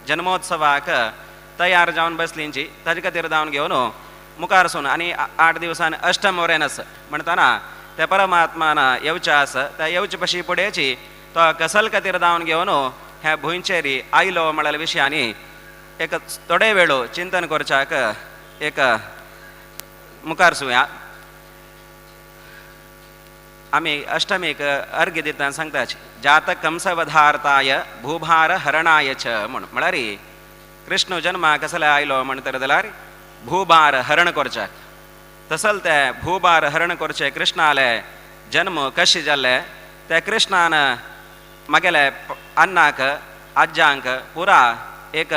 जन्मोत्सवाक तयार जावन बसलींची ताजे खातीर जावन घेवन मुखारसून आनी 8 दिवसांनी अष्टम वरेनस म्हणटाना त्या परमात्मान येवचें आसा. त्या येवचे पशी फुडेंची तो कसल खातीर जावन घेवन ह्या भुंयचेरी आयलो म्हळ्यार विशयांनी एक थोडे वेळो चिंतन करच्याक एक मुखार सुया. आमी अष्टमीक अर्घ्य दितना सांगताच जातक कंसवधार्ताय भूभार हरणाय च म्हळ्यार कृष्ण जन्मा कसले आयलो म्हणटर जाल्यार भूभार हरण करच्याक. तसल ते भूभार हरण करचे कृष्णाले जन्म कशें जाल्ले ते कृष्णान मागेले अन्नाक आज्यांक पुरा एक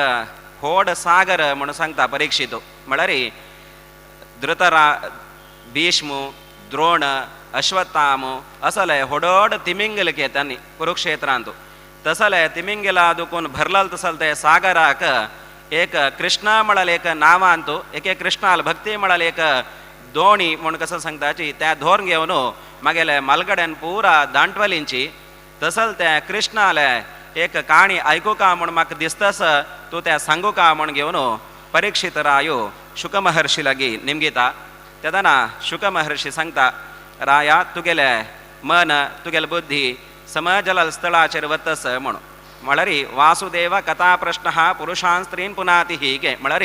व्हड सागर म्हणून सांगता परीक्षित. म्हळ्यार भीष्म द्रोण अश्वत्थाम असले व्हड तिमिंगल त्यांनी कुरुक्षेत्रांत. तसले तिमिंगला दुखून भरल तसल ते सागराक एक कृष्णा म्हळ्यार एक नावांत एक कृष्णाल भक्ती म्हळ्यार एक दोणी म्हूण कसं सांगताची त्या धोरण घेवन मागेले मलगड्यान पुरा दांटवलींची. तसल त्या कृष्णाले एक काणी आयकू का म्हूण म्हाका दिसतास तूं त्या सांगू का म्हूण घेवन परीक्षित रायो शुक महर्षी लागीं निमगिता. तेदना शुक महर्षी सांगता राया तुगेले मन तुगेले बुद्धी समजल स्थळाचेर वतस म्हणून. म्हळ्यार वासुदेव कथा प्रश्न पुरुषां स्त्रीन पुनाती हिगे म्हळ्यार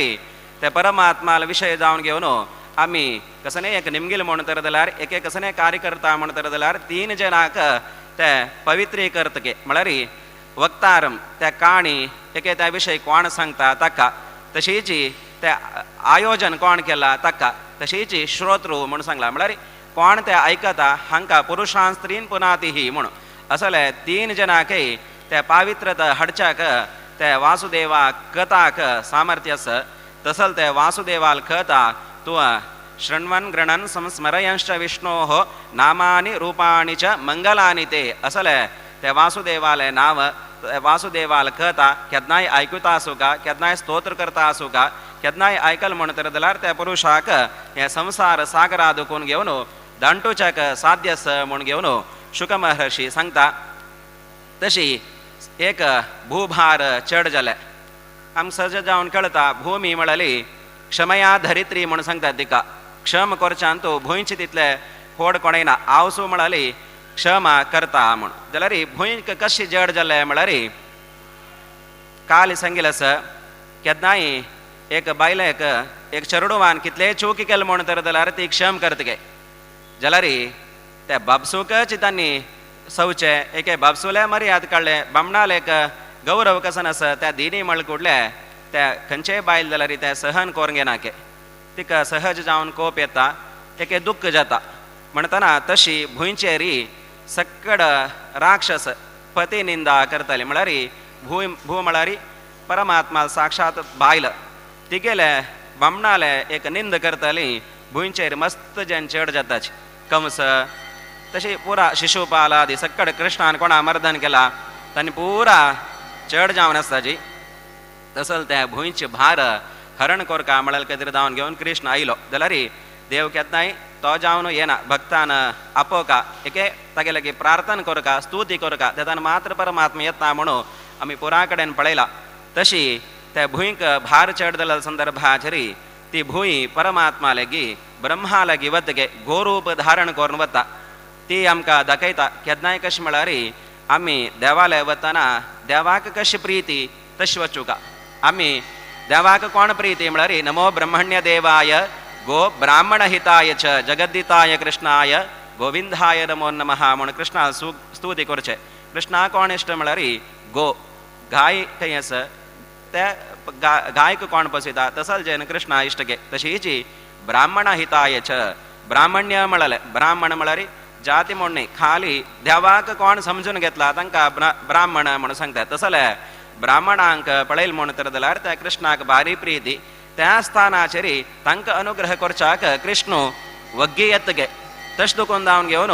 ते परमात्माला विशय जावन घेवन आमी कसने एक निमगिल म्हणतर जाल्यार एक कसने कार्यकर्ता म्हणतर जाल्यार 3 जनाक ते पवित्रीकर्तके म्हळ्यार वक्तारम त्या काणी एक त्या विशय कोण सांगता ताका तशीच ते आयोजन कोण केला ताका तशीच श्रोतृ म्हणून सांगला. म्हळ्यार कोण ते आयकता हांकां पुरुषां स्त्रीन पुनाती ही म्हणून असले 3 जनाकय त्या पावित्रता हाडच्याक ते वासुदेवा कथाक सामर्थ्य आसा. तसल ते वासुदेवाल कथा तूं शृण्वन् गृणन् संस्मरयंश्च विष्णोः नामानि रूपाणि च मंगलानि ते असले ते वासुदेवाले नाव वासुदेवाल कथा केदनाय आयकुता आसूं का केदनाय स्तोत्र करता आसूं का केदनाय आयकल म्हणतर जाल्यार त्या पुरुषाक हे संसार सागरा दुखून घेवन दांटूच्याक साध्य आसा म्हूण घेवन शुक महर्षी सांगता. तशी एक भूभार चड जाले आमकां सज जावन कळटा भूमी म्हळ्यार क्षमया धरित्री म्हूण सांगतात तिका. क्षम करच्यान तूं भुंयचे तितले व्हड कोणें ना आवसू म्हळ्यार क्षमा करता म्हूण. जाल्यार भुंयक कशी जड जाले म्हळ्यार काल सांगिल्लें आसा केदनाय एक बायलेक एक चेडूवान कितले चुकी केले म्हणतर जाल्यार ती क्षम करतगे जाल्यार त्या बाबसूकच तांणी सवचे एक बाबसूले मर्याद काडले बामणाल एक गौरव कसन आसा त्या दिनी म्हळ कुडले त्या खंयचेय बायल जाल्यार ते सहन करूंक घेनाके तिका सहज जावन कोप येता एक दुख्ख जाता. म्हणटना तशी भुंयचेरी सक्कड राक्षस पती निंदा करताली म्हळ्यार भू म्हळ्यार परमात्मा साक्षात बायल तिगेले बामणाले एक निंद करताली भुंयचेर मस्त जन चड जाताची. कंस तशी पुरा शिशुपाल आदी सक्कड कृष्णान कोणा मर्दन केला तांणी पुरा चड जावन आसताची. तसल त्या भुंयचे भार हरण कोरका म्हळ्यार खातीर जावन घेवन कृष्ण आयलो जाल्यार देव केदनाय तो जावन येना भक्तान आपोवका एके तागे लागीं प्रार्थना कोरका स्तुती कोरका तेदान मात्र परमात्मा येता म्हणून आमी पुरा कडेन पळयला. तशी त्या भुंयक भार चड जाल्या संदर्भाचेर ती भुंय परमात्मा लागीं ब्रह्मा लागीं वतगे गोरूप धारण करून वता. ती आमकां दाखयता केदनाय कशें म्हळ्यार आमी देवालय वतना देवाक कशी प्रिती तशी वचूं का. आमी देवाक कोण प्रिती म्हळ्यार नमो ब्रह्मण्य देवाय गो ब्राह्मण हिताय च जगद्दिताय कृष्णाय गोविंदाय नमो नमः म्हूण कृष्णा स्तुती करचे. कृष्णा कोण इश्ट म्हळ्यार गो गाय खंय आसा त्या गायक कोण पसयता तसल जैन कृष्णा इश्ट गे. तशीच ब्राह्मण हिताय च ब्राह्मण्य म्हळ्यार ब्राह्मण म्हळ्यार जाती म्हूण न्ही खाली देवाक कोण समजून घेतला तांकां ब्राह्मण म्हणून सांगतात. तसले ब्राह्मणांक पळयल म्हणतर जाल्यार त्या कृष्णाक भारी प्रिती त्या स्थानाचेर तांकां अनुग्रह करच्याक कृष्ण वग्गी येतगे. तशें दुखून जावन घेवन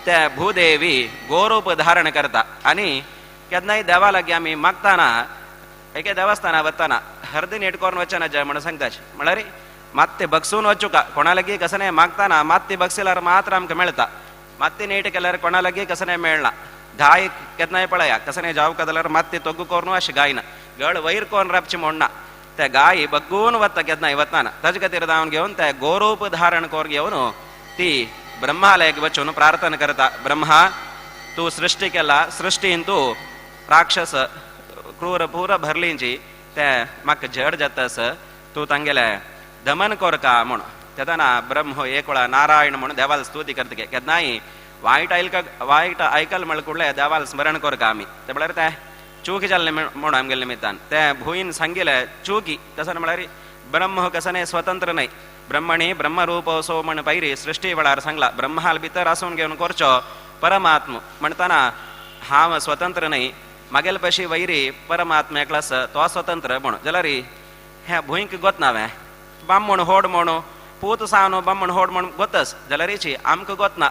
त्या भूदेवी गोरूप धारण करता. आनी केदनाय देवा लागीं आमी मागतना एके देवस्थाना वतना हर्दी नीट करून वचना जय म्हणून सांगताचे म्हळ्यार मात्ते बगसून वचूं का कोणा लागीं कसने मागतना मात्ती बगसिल्यार मात्र आमकां मेळटा. मात्ती नीट केल्यार कोणा लागीं कसने मेळना. गाय केदनाय पळया कसने जावं का जाल्यार मात्ती तोग्गू करून अशें गायना गळ वैर कोण रपची म्हणणा त्या गायी बग्गून वत्ता केदना वत्ताना तजगतीर जावन घेऊन त्या गोरूप धारण कोर घेऊन ती ब्रह्माला एक वचून प्रार्थना करता ब्रह्मा तू सृष्टी केला सृष्टीन तू राक्षस क्रूर पूर भरलींची त्या म्हाका जड जातस तू तांगेले दमन कोर का म्हण तेदना ब्रह्म एक वेळा नारायण म्हणून देवाला स्तुती करतगे केदनाई वाईट ऐकल म्हळ कुडले देवाला स्मरण कोर का आमी ते म्हळ्यार ते चूकी जाल्ले म्हणून आमगेले निमित्तान ते भुईन सांगिले चूकी कसन म्हळ्यार ब्रह्म कसने स्वतंत्र नाही ब्रह्मणी ब्रह्मरूप असो म्हण पैरी सृष्टी वेळार सांगला ब्रह्माल भितर आसून घेवन करचो परमात्म म्हणताना हांव स्वतंत्र नाही मागेल पशी वैरी परमात्मा एकलास तो स्वतंत्र म्हण जाल्यार ह्या भुंयक गोत नावे बामण होड म्हणू पूत सावनो बामण होड म्हण गोतस जाल्यार आमकां गोत ना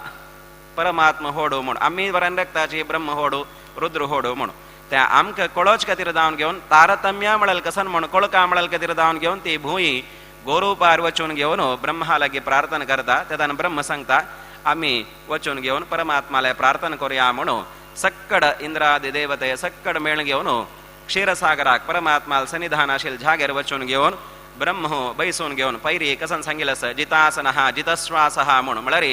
परमात्मा होडू म्हण आमी वरान रक्ताची ब्रह्म होडू रुद्र होडू म्हण त्या आमकां कळोच खातीर जावन घेवन तारतम्या म्हळ्यार कसन म्हण कळका म्हळ्यार खातीर जावन घेवन ती भुंय गोरूपार वचून घेवन ब्रह्मा लागी प्रार्थना करता तेदान ब्रह्म सांगता आमी वचून घेवन परमात्माला प्रार्थना करूया म्हणून सक्कड इंद्रादी देवते सक्कड मेळ घेवन क्षीरसागराक परमात्माल सन्निधान आशिल्ल जागेर वचून घेवन ब्रह्म बैसून घेवन पैरी कसन सांगिल्लें जितासनहा जितश्वासहा म्हूण म्हळ्यार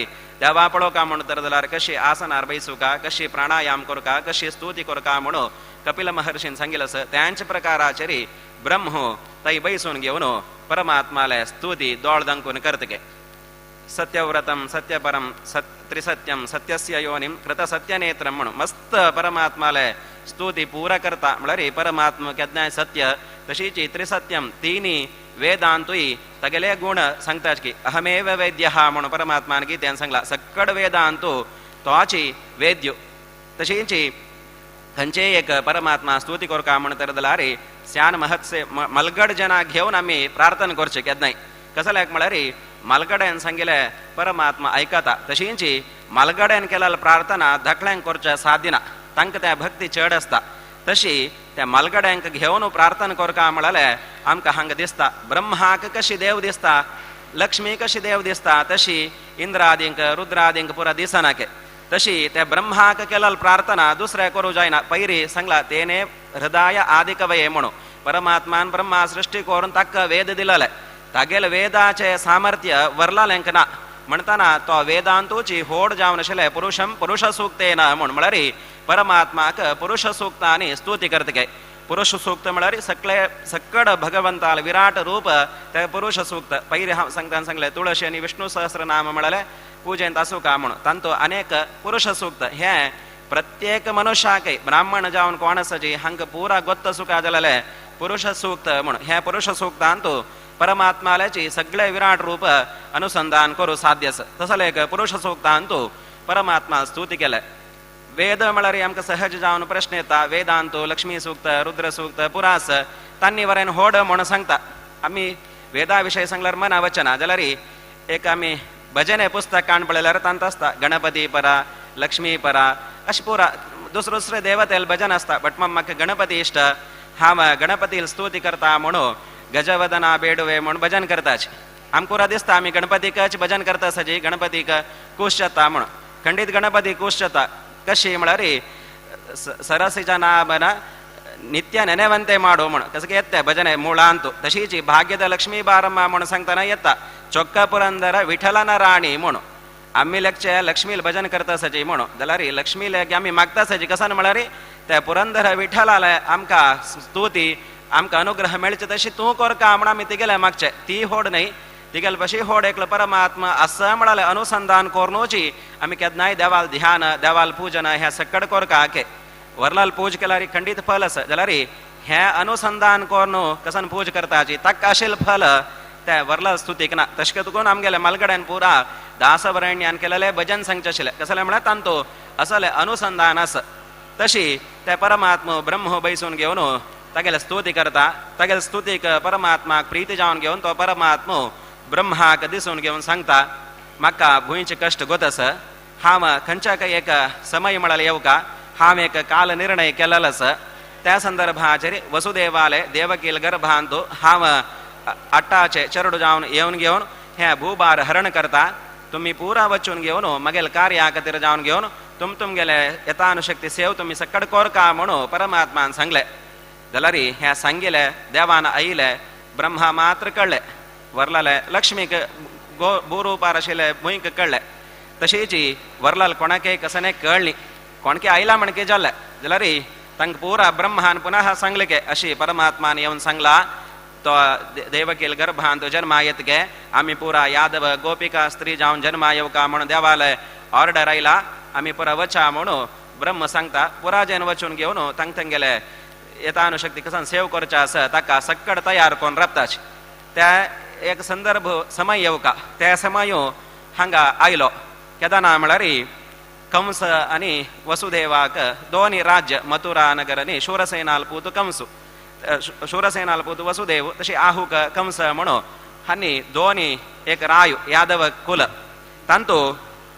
देवा पळोवका म्हण तर जाल्यार कशी आसनार बैसूका कशी प्राणायाम करका कशी स्तुती करका म्हणून कपिल महर्षीन सांगिल्लें त्यांचे प्रकाराचेरी ब्रह्म तै बैसून घेवन परमात्माले स्तुती दोळ दंकून करतगे सत्यव्रतम सत्यपरम त्रिसत्यम सत्यस्य योनिम कृत सत्यनेत्रम म्हणून मस्त परमात्माले स्तुती पूरा करता म्हळ्यार परमात्मा केदनाय सत्य तशीची त्रिसत्यम तिनी वेदांतूय तगेले गुण सांगताच की अहमेव वेद्य म्हणून परमात्मान गीतेन सांगला सक्कड वेदांतू तोची वेद्यो तशीची खंयचे एक परमात्मा स्तुती करका म्हण तर जाल्यार श्यान महत्से मलगड जना घेवन आमी प्रार्थना करचे केदनाय कसल्याक म्हळ्यार मलगड्यान सांगिल्ले परमात्मा आयकता तशींची मलगड्यान केलेली प्रार्थना धाकल्यांक करचे साध्य ना तांकां त्या भक्ती चड आसता तशी त्या मलगड्यांक घेवन प्रार्थना करका म्हळ्यार आमकां हांगा दिसता ब्रह्माक कशी देव दिसता लक्ष्मी कशी देव दिसता तशी इंद्रादींक रुद्रादींक पुरा दिसनाके तशी त्या ब्रह्माक केलेली प्रार्थना दुसऱ्या करूं जायना पैरी सांगला तेने हृदय आदिकवये म्हणून परमात्मान ब्रह्मा सृष्टी करून ताका वेद दिलेले तागेल वेदाचे सामर्थ्य वरलाल्यांक ना म्हणताना तो वेदांतूची होड जावन आशिल्ले पुरुषम पुरुष सूक्तेन म्हूण म्हळ्यार परमात्माक पुरुष सूक्तांनी स्तुती करतगे पुरुष सूक्त म्हळ्यार सक्कड भगवंताल विराट रूप ते पुरुष सूक्त पैरी सांगताना सांगले तुळशी आनी विष्णू सहस्रनाम म्हळ्यार पूजेंत आसूं का म्हूण तांतू अनेक पुरुष सूक्त हे प्रत्येक मनुष्याक ब्राह्मण जावन कोण आसा जी हांकां पुरा गोत्त सुका जालेले पुरुष सूक्त म्हूण हे पुरुष सूक्तांतू परमात्माल्याची सगळे विराट रूप अनुसंधान करू साध्य आसा तसले एक पुरुष सूक्तांतू परमात्मा स्तुती केले वेद म्हळ्यार आमकां सहज जावन प्रश्न येता वेदांतू लक्ष्मी सूक्त रुद्र सूक्त पुरास तांणी वरेन होड म्हूण सांगता आमी वेदा विशयी सांगल्यार मना वचना जाल्यार एक आमी भजने पुस्तक काण पळयल्यार तांत आसता गणपती परा लक्ष्मी परा अशें पुरा दुसरे देवतेल भजन आसता बट म्हाका गणपती इश्ट हांव गणपतील स्तुती करता म्हणून गजवदना बेडवे म्हूण भजन करताच आमकां पुरा दिसता आमी गणपतीकच भजन करता सजी गणपतीक खूश जाता म्हूण खंडीत गणपती खूश जाता कशी म्हळ्यार सरसीच्या नामನ ನಿತ್ಯ ನೆನೆವಂತೆ ಮಾಡು म्हूण कसं येते भजने मुळांतू तशीच भाग्यದ लक्ष्मी बारम्मा म्हूण सांगतना येता चोक्क पुरंदर विठ्ठलन राणी म्हूण आमी लेगचे लक्ष्मील भजन करता सजी म्हणून जाल्यार लक्ष्मी लेग आमी मागता सजी कसन म्हळ्यार त्या पुरंदर विठ्ठलाले आमकां स्तुती आमकां अनुग्रह मेळचे तशी तूं करका म्हूण आमी तिगेले मागचे ती होड न्हय तिगेल पशी होड एकलो परमात्मा असं म्हळाले अनुसंधान कोरनोची आमी केदनाय देवाल ध्यान देवाल पूजन हे सक्कड कोरका के वरलाल पूज केल्यार खंडीत फल आसा जाल्यार हे अनुसंधान कोरनो कसन पूज करताची ताक आशिल्ल फल त्या वरलाल स्तुतीक ना तशें करून आमगेले मलगड्यान पुरा दासवरण्यान केलेले भजन सांगचे आशिल्ले कसले म्हळ्यार तांतू असले अनुसंधान आसा तशी ते परमात्मा ब्रह्म बैसून घेवन तागेले स्तुती करता तागेले स्तुतीक परमात्माक प्रीती जावन घेवन तो परमात्मा ब्रह्माक दिसून घेवन सांगता म्हाका भुंयचे कश्ट गोत आसा हांव खंयच्याक एक समय म्हळ्यार येवका हांव एक काल निर्णय केलेलो आसा त्या संदर्भाचेर वसुदेवाले देवकील गर्भांतू हांव अट्टाचे चरड जावन येवन घेवन हे भूभार हरण करता तुमी पुरा वचून घेवन मगेल कार्या खातीर जावन घेवन तुमगेले यथानुशक्ती सेव तुमी सक्कड कोरका म्हणून परमात्मान सांगले जाल्यार ह्या सांगिले देवान आईले ब्रह्मा मात्र कळले वरलाले लक्ष्मीक भूरूपार आशिल्ले भुंयक कळले तशीची वरलाल कोणाके कसने कळली कोणके आयला म्हणके जाल्ले जाल्यार तांकां पुरा ब्रह्मान पुनः सांगले अशी परमात्मान येवन सांगला तो देवकील गर्भांत जन्मा येतगे आम्ही पुरा यादव गोपिका स्त्री जावन जन्मा येऊ का म्हणून देवालय ऑर्डर आयला आम्ही पुरा वचा म्हणून ब्रह्म सांगता पुरा जन वचून घेवन तांकां गेले यथानुशक्ती कसन सेव करचे आसा ताका सक्कड तयार कोण रप्ताच त्या एक संदर्भ समय येऊ का त्या समय हांगा आयलो केदाना म्हळ्यार कंस आणि वसुदेवाक दोन्ही राज्य मथुरा नगर आणि शूरसेनाल पूत कंसु शूरसेनाल पूत वसुदेव तशी आहूक कंस म्हणून हांनी दोन्ही एक रायू यादव कुल तांतू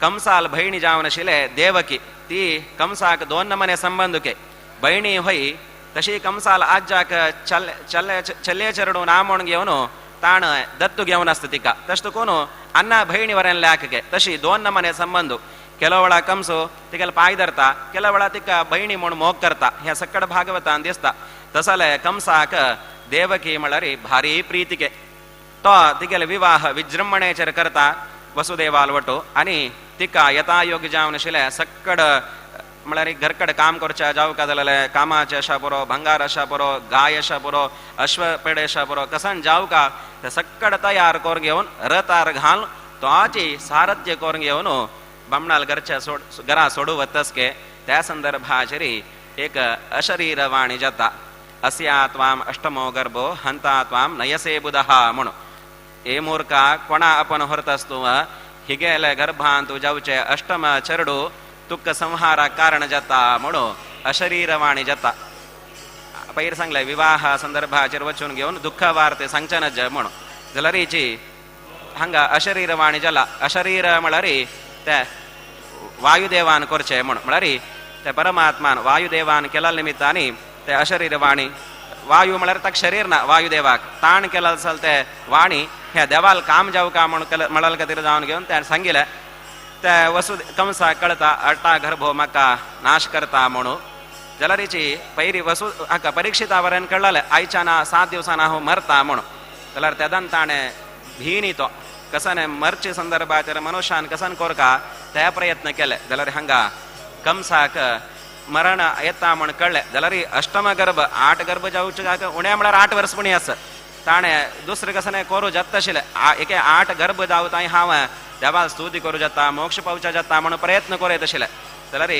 कंसाल भयणी जावन आशिल्ले देवकी ती कंसाक दोन नमने संबंधुके भयणी होई तशी कंसाल आज्जाक चल्ले चरडू ना म्हूण घेवन ताण दत्तू घेवन आसता तिका तशें कोण अन्न भयणी वरेन ल्याकगे तशी दोन नमने संबंध ಕೆಲವು वेळा कंसो तिगेल पाय धरता ಕೆಲವು वेळा तिका बहिणी म्हणून मोग करता ह्या सकड भागवतान दिसता तसले कंसाक देवकी म्हळ्यार भारी प्रीतिके तो तिगेल विवाह विजृंभणेचेर करता वसुदेवाल वटो आनी तिका यथायोग्य जावन आशिल्ले सकड म्हळ्यार घरकड काम करचे जावं जाल्यार कामाचे आशा पुरो भंगार आशा पुरो गाय आशा पुरो अश्व पेडे आशा पुरो कसन जावं का ते सकड तयार करून घेवन रथार घाल तो आची सारथ्य करून घेवन बामणाल घरच्या घरा सोडू वतसके त्या संदर्भाचेरी एक अशरीर वाणी जाता अस्या त्वाम अष्टमो गर्भो हंता त्वाम नयसे बुधहा म्हणून ए मूर्खा कोणा आपण ಹೊರತಸ್ತುವ हिगेले गर्भांत जावचे अष्टम चरडू तुक संहारा कारण जाता म्हणून अशरीर वाणी जाता पयर सांगले विवाह संदर्भाचेर वचून घेवन दुःख वार्ते सांगचे नज म्हणून जाल्यार हिची हांगा अशरीर वाणी जाला अशरीर म्हळ्यार ते वायुदेवान करचे म्हळ्यार ते परमात्मान वायुदेवान केला निमित्तानी ते अशरीर वाणी वायू म्हळ्यार ताका शरीर ना वायुदेवाक ताण केला आसल ते वाणी ह्या देवाल काम जावं का म्हणून म्हळाल खातीर जावन घेवन ते सांगिले ते कंसा कळता अटा गर्भो म्हाका नाश करता म्हणून जाल्यार हिची पयरी हाका परीक्षिता वरेन कळले आयच्यान 7 दिवसान हांव मरता म्हणून जाल्यार तेदान ताणें भीनी तो कसने मरचे संदर्भाचेर मनुष्यान कसन कोरका ते प्रयत्न केले जाल्यार हांगा कंसाक मरण येता म्हण कळले जाल्यार अष्टम गर्भ 8 गर्भ जावचे उण्या म्हळ्यार 8 वर्सपणी आसा ताणें दुसरे कसने करूं जाता आशिल्लें एके 8 गर्भ जावं थंय हांव देवाल स्तुती करूं जाता मोक्ष पावचा जाता म्हणून प्रयत्न करीत आशिल्ले जाल्यार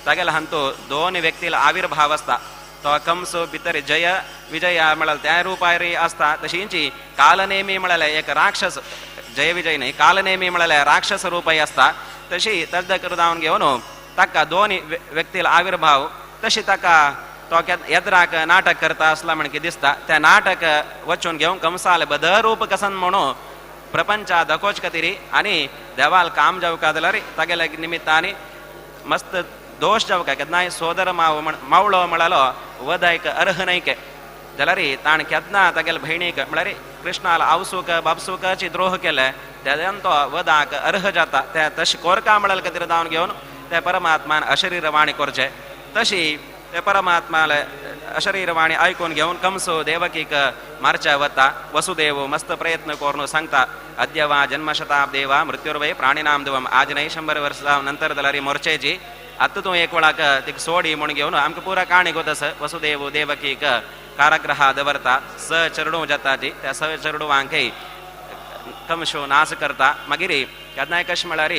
तागेले हांतू दोन व्यक्तीला आविर्भाव आसता तो कंस भितर जय विजय म्हळ्यार त्या रुपार आसता तशींची कालनेमी म्हळ्यार एक राक्षस जय विजय न्ही कालनेमी म्हळ्यार राक्षस रूपय आसता तशी तजदकर जावन घेवन ताका दोन व्यक्तीला आविर्भाव तशी ताका तो येद्राक नाटक करता आसला म्हणके दिसता त्या नाटक वचून घेवन कंसाल बद रूप कसन म्हणून प्रपंचा दाखोवचे खातीर आनी देवाल काम जावका जाल्यार तागेल्या निमित्तानी मस्त दोष जावका केन्नाय सोदर मावळो म्हळालो वदायक अर्ह न्हयके जाल्यार ताण केन्ना तागेले भयणीक म्हळ्यार कृष्णाल आवसूक बापसूकाची द्रोह केले तेदान तो वदाक अर्ह जाता ते तशें कोरका म्हळ्याल खातीर जावन घेवन ते परमात्मान अशरीर वाणी करचे तशी ते परमात्माले अशरीर वाणी आयकून घेवन कंसो देवकीक मारच्या वता वसुदेव मस्त प्रयत्न करून सांगता अद्य वा जन्मशताब्दे वा मृत्युर्वै प्राणिनाम दिवम आज नाही 100 वर्सां नंतर जाल्यार मोर्चेची आतां तूं एक वेळाक तिका सोडी म्हूण घेवन आमकां पुरा काणी गोतस वसुदेव देवकीक कारागृहा दवरता स चरडू जाता ती त्या स चरडूवांकय कंसो नाश करता मागीर केन्नाय कशें म्हळ्यार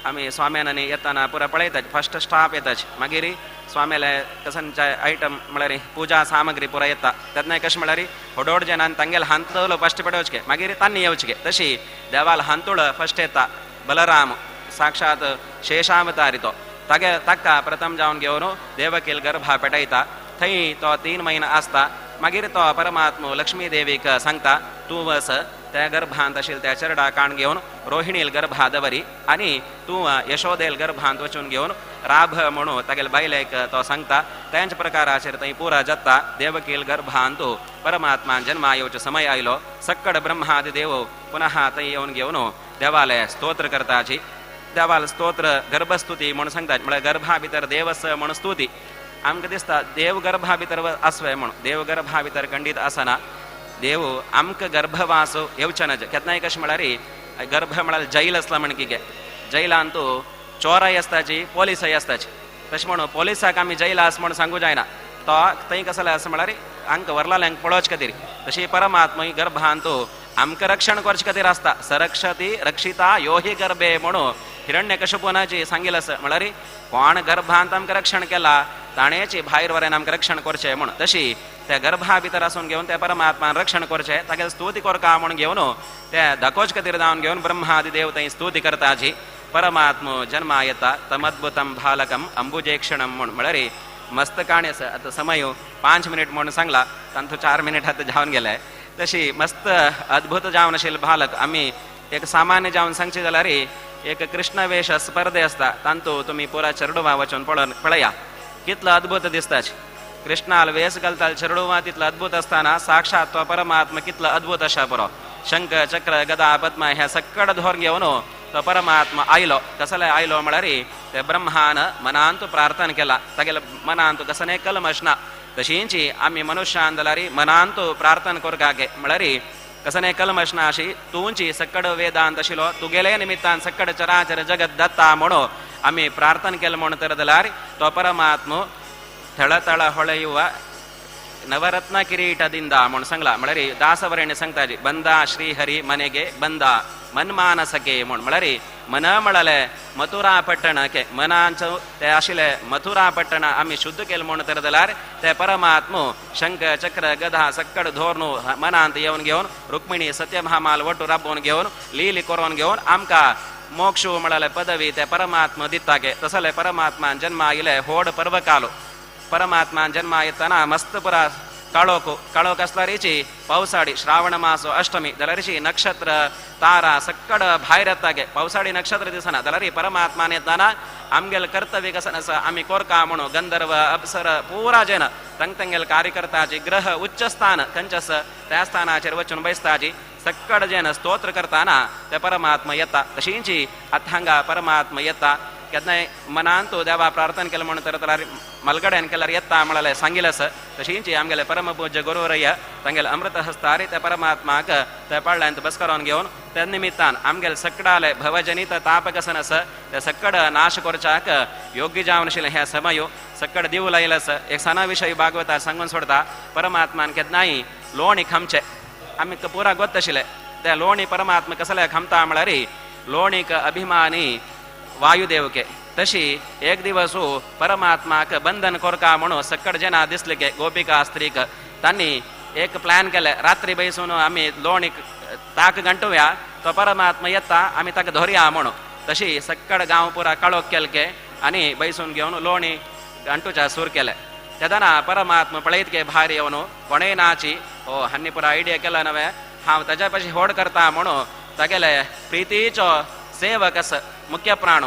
आमी स्वाम्यानी येताना पुरा पळयतात फर्स्ट स्टॉप येताच मागीर स्वाम्याले कसनचे आयटम म्हळ्यार पुजा सामग्री पुरा येता तेन्नाय कशें म्हळ्यार होडोड जनान तांगेले हांतलो फस्ट पडवचके मागीर तांणी येवचके तशी देवाल हांतुळ फस्ट येता बलराम साक्षात शेषावतारी तो ताका प्रथम जावन घेवन देवकील गर्भा पेटयता थंय तो 3 महिना आसता मागीर तो परमात्मो लक्ष्मी देवीक सांगता तूं वस त्या गर्भांत आशिल्ल्या त्या चरडा काण घेवन रोहिणील गर्भा दवरी आनी तूं यशोदेल गर्भांत वचून घेवन राभ म्हणून तागेले बायलेक तो सांगता तेंच प्रकाराचेर थंय पुरा जाता देवकील गर्भांत परमात्मान जन्मा येवचो समय आयलो सक्कड ब्रह्मादि देव पुनः थंय येवन घेवन देवालय स्तोत्र करताची देवाल स्तोत्र गर्भस्तुती म्हणून सांगतात म्हळ्यार गर्भा भितर देवस म्हणून स्तुती आमकां दिसता देव गर्भा भितर आसवे म्हूण देव गर्भा भितर खंडीत आसना देव आमकां गर्भवास येवचे नज केन्नाय कशें म्हळ्यार गर्भ म्हळ्यार जैल आसला म्हणकी गे जैलान तूं चोराय आसताची पोलिसाय आसताची तशें म्हणून पोलिसाक आमी जैला आस म्हूण सांगूं जायना तो थंय कसो आसा म्हळ्यार हांकां व्हरलाल्यांक पळोवचे खातीर तशी परमात्मा ही गर्भान तूं आमकां रक्षण करचे खातीर आसता सरक्षती रक्षिता यो ही गर्भे म्हणून हिरण्यकश्यपूनाची सांगिल्लें आसा म्हळ्यार कोण गर्भांत आमकां रक्षण केला ताणेची भायर व्हरून आमकां रक्षण करचें म्हूण तशी त्या गर्भा भितर आसून घेवन त्या परमात्मान रक्षण करचें तागेली स्तुती करता म्हूण घेवन त्या दाखोवचे खातीर जावन घेवन ब्रह्मादी देव थंय स्तुती करताची परमात्म जन्मा येता तमद्भुतम भालकम अंबुजेक्षणम म्हूण म्हळ्यार मस्त काणी आसा आतां समय 5 मिनीट म्हणून सांगला तांतूं 4 मिनीट आतां जावन गेले तशी मस्त अद्भुत जावन आशिल्ले बालक आमी एक सामान्य जावन सांगचे जाल्यार एक कृष्ण वेश स्पर्धे आसता तांतूं तुमी पुरा चेडवा वचून पळया कितलो अद्भुत दिसताच कृष्णाल वेस घालता चेडवा तितलो अद्भुत आसतना साक्षात तो परमात्मा कितलो अद्भुत आसा पुरो शंख चक्र गदा पद्म ह्या सक्कड धोरण घेवन तो परमात्मा आयलो कसले आयलो म्हळ्यार ते ब्रह्मान मनांत प्रार्थना केला तागेले मनांत कसले कलमश ना तशींची आमी मनुष्यान जाल्यार मनांत प्रार्थना करगाके म्हळ्यार कसले कलमश ना अशी तुंची सक्कड वेदांत आशिल्लो तुगेले निमित्तान सक्कड चराचर जगत दत्ता म्हणून आमी प्रार्थना केले म्हण तर जाल्यार तो परमात्मा थळथळ ಹೊಳೆಯುವ ನವರತ್ನ ಕಿರೀಟದಿಂದ म्हण सांगला म्हळ्यार दासवरेण्य सांगताजी बंदा श्रीहरी मनेगे बंदा मनमानसके म्हण म्हळ्यार मन म्हळाले मथुरा पट्टणके मनांचो ते आशिल्ले मथुरा पट्टण आमी शुद्ध केले म्हण तर जाल्यार ते परमात्मा शंख चक्र गदा सक्कड धोरण मनांत येवन घेवन रुक्मिणी सत्यभामाल वटू राबोवन घेवन लीली करून घेवन आमकां मोक्ष म्हळाले पदवी ते परमात्मा दितागे तसले परमात्मान जन्म आयले होड पर्वकालो परमात्मान जन्म येताना मस्त पुरा काळोख असल्यारीची पावसाळी श्रावण मास अष्टमी जाल्यार नक्षत्र तारा सक्कड भायर येतागे पावसाळी नक्षत्र दिसना जाल्यार परमात्मान येताना आमगेल कर्तव्य कसं आसा आमी कोरका म्हणून गंधर्व अप्सर पुरा जन तंगेल कार्यकर्ताची ग्रह उच्च स्थान खंयचस त्या स्थानाचेर वचून बसताची सक्कड जन स्तोत्र करताना ते परमात्मा येता तशींची अथांगा परमात्मा येता केन्नाय मनांत देवा प्रार्थना केलें म्हणून तर मलगड्यान केल्यार येता म्हळ्यार सांगिल्लें आसा तशींची आमगेले परमपूज्य गुरुवरय तांगेले अमृत हस्तारी त्या परमात्माक त्या पडल्यान बसकारोन घेवन त्या निमित्तान आमगेले सक्कडाले भवजनीत ताप कसन आसा ते सक्कड नाश करच्याक योग्य जावन आशिल्लें हे समय सक्कड दिव लायले आसा एक सणा विशयी भागवता सांगून सोडता परमात्मान केन्नाय लोणी खमचे आमी पुरा गोत्त आशिल्लें त्या लोणी परमात्मा कसले खमता म्हळ्यार लोणीक अभिमानी वायुदेवके तशी एक दिवस परमात्माक बंधन कोरका म्हणून सक्कड जना दिसले गे गोपिका स्त्रीक तांणी एक प्लॅन केले रात्री बैसून आमी लोणीक ताक गंटुया तो परमात्मा येता आमी ताका धरया म्हणून तशी सक्कड गांव पुरा काळोख केलके आनी बैसून घेवन लोणी गंटूच्या सूर केले तेदना परमात्मा पळयत गे भायर येवन कोणेय नाची हो हांणी पुरा आयडिया केला नवे हांव ताच्या पाशी होड करता म्हणून तागेले प्रितीचो सेवक आसा मुख्य प्राण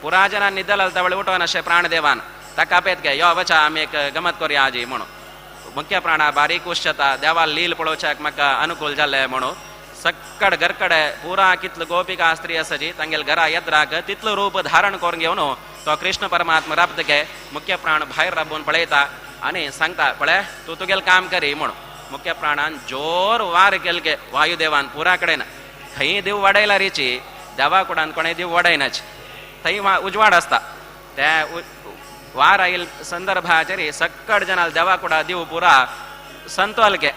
पुरा जनां निद्दल तवळे उठोन अशें प्राण देवान ताका आपयत गे यो बचा आमी एक गमत करुया आजी म्हणून मुख्य प्राणा बारीक उश्चता देवाल लील पळोवच्याक म्हाका अनुकूल जालें म्हणून सक्कड गरकडे पुरा कितलो गोपिका स्त्री आसा जी तांगेल घरा येद्राक तितलो रूप धारण करून घेवन तो कृष्ण परमात्मा राबता गे मुख्य प्राण भायर राबून पळयता आनी सांगता पळय तूं तुगेलें काम करी म्हणून मुख्य प्राणान जोर वार केले गे वायुदेवान पुरा कडेन खंय देव वाडयला रेची देवा कुडान कोणें देव वाडयनाच थंय उजवाड आसता त्या वार आयिल संदर्भाचेर सक्कड जनाल देवा कुडा दिव पुरा संतवल गे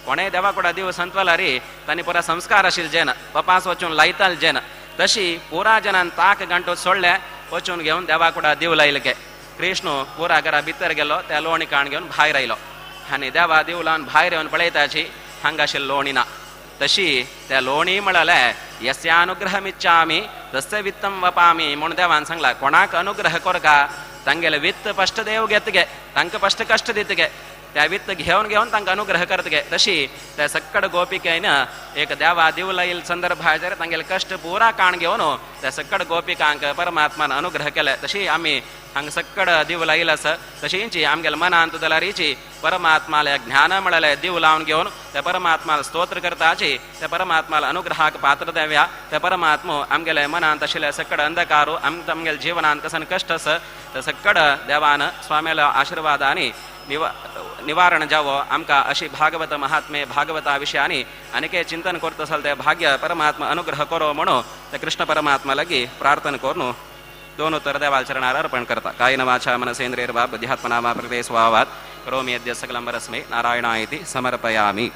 कोणेय देवा कुडा दिव संतवला रे तांणी पुरा संस्कार आशिल्ले जेन पपास वचून लायताल जेन तशी पुरा जनान ताक गंटो सोडले वचून घेवन देवा कुडा दिव लायले गे कृष्ण पुरा घरा भितर गेलो त्या लोणी काण घेवन भायर आयलो आनी देवा दिव लावन भायर येवन पळयताची हांगा आशिल्ली लोणी ना तशी त्या लोणी म्हळ्याले यस्यानुग्रहमिच्छामि तस्य वित्तं वपामि म्हणून देवान सांगला कोणाक अनुग्रह कोरका तांगेले वित्त स्पष्ट देव घेत गे तांकां स्पष्ट कष्ट दित गे त्या वित्त घेऊन घेऊन तांकां अनुग्रह करत गे. तशी त्या सक्कड गोपिकेन एक देवा दिवला येईल संदर्भ आहे तांगेले कष्ट पुरा काण घेवन त्या सक्कड गोपिकांक परमात्मान अनुग्रह केले. तशी आम्ही हांग सक्कड दिवला येईल असं तशींची आमगेल मनांत दलारीची परमात्माला ज्ञान मिळाले दिव लावून घेऊन त्या परमात्माला स्तोत्र करताची त्या परमात्माला अनुग्रहाक पात्र द्याव्या. त्या परमात्मो आमगेले मनांत आशिल्ले सक्कड अंधकारू आमगेल जीवनांत कसन कष्ट आस त्या सक्कड देवान स्वामीला आशीर्वादानी निवारण जावं आमकां अशी भागवत महात्मे भागवता विशयानी अनेके चिंतन करत असाल ते भाग्य परमात्मा अनुग्रह करो म्हणून त्या कृष्ण परमात्मा लगी प्रार्थना करून दोन उत्तर देवाल चरणार अर्पण करता. कायेन वाचा मनसेन्द्रियैर्वा बुद्ध्यात्मना वा प्रकृते स्वभावात् करोमि यद्यत् सकलं परस्मै नारायणाय इति समर्पयामि.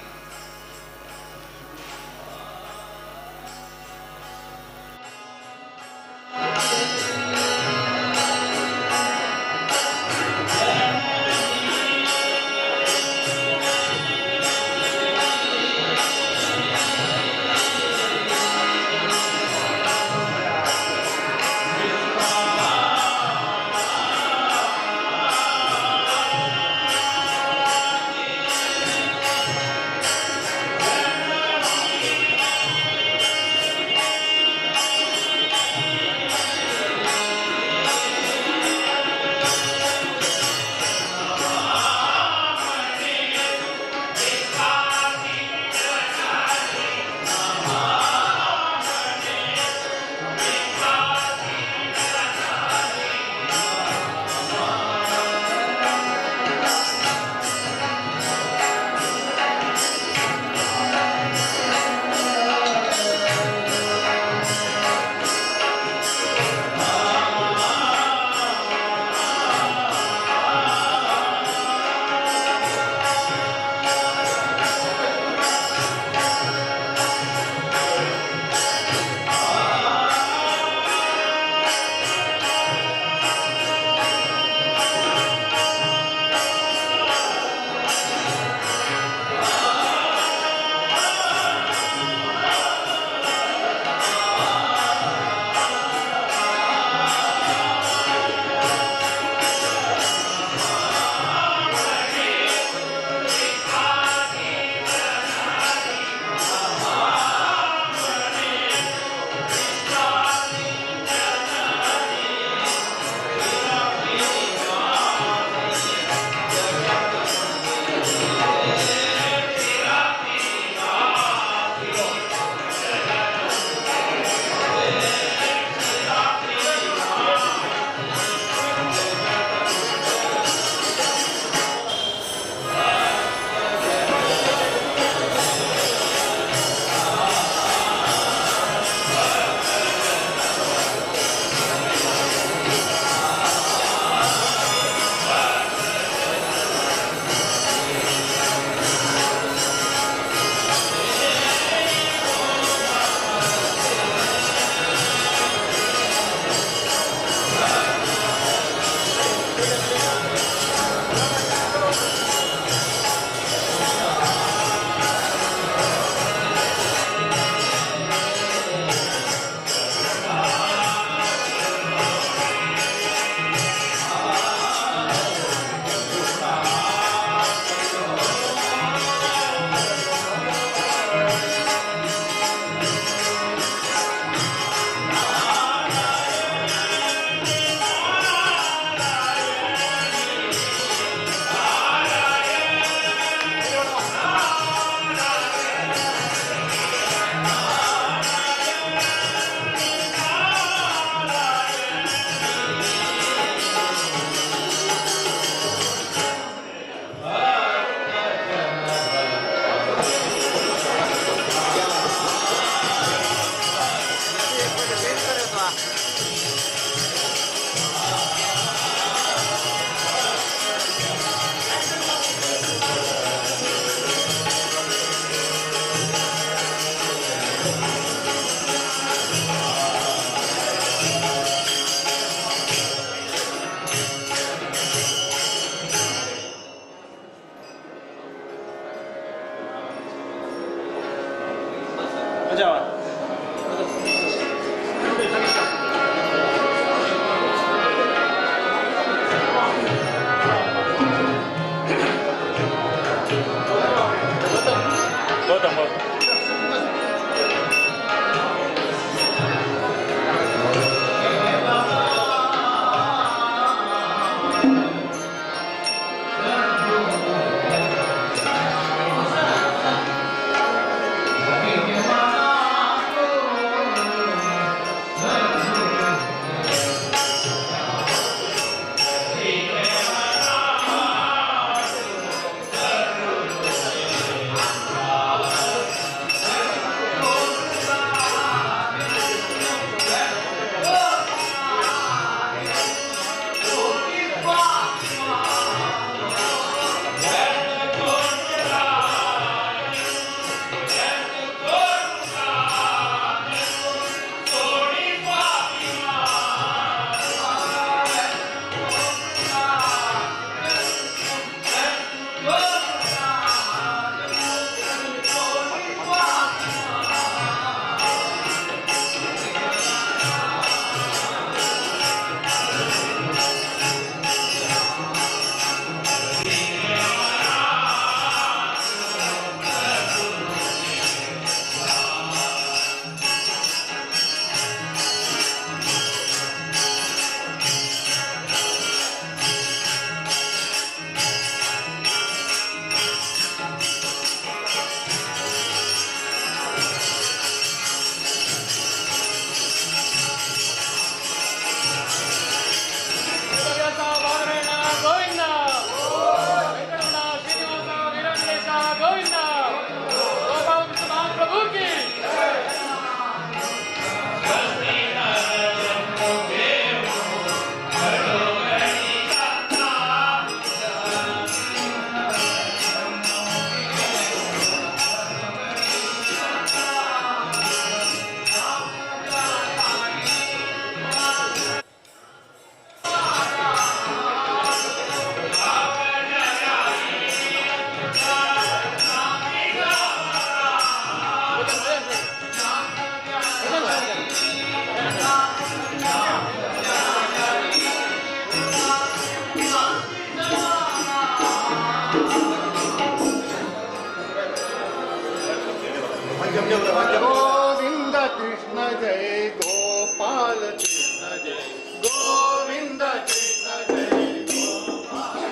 गोविंद कृष्ण जय गोपाल कृष्ण जय गोविंद कृष्ण जय Gopal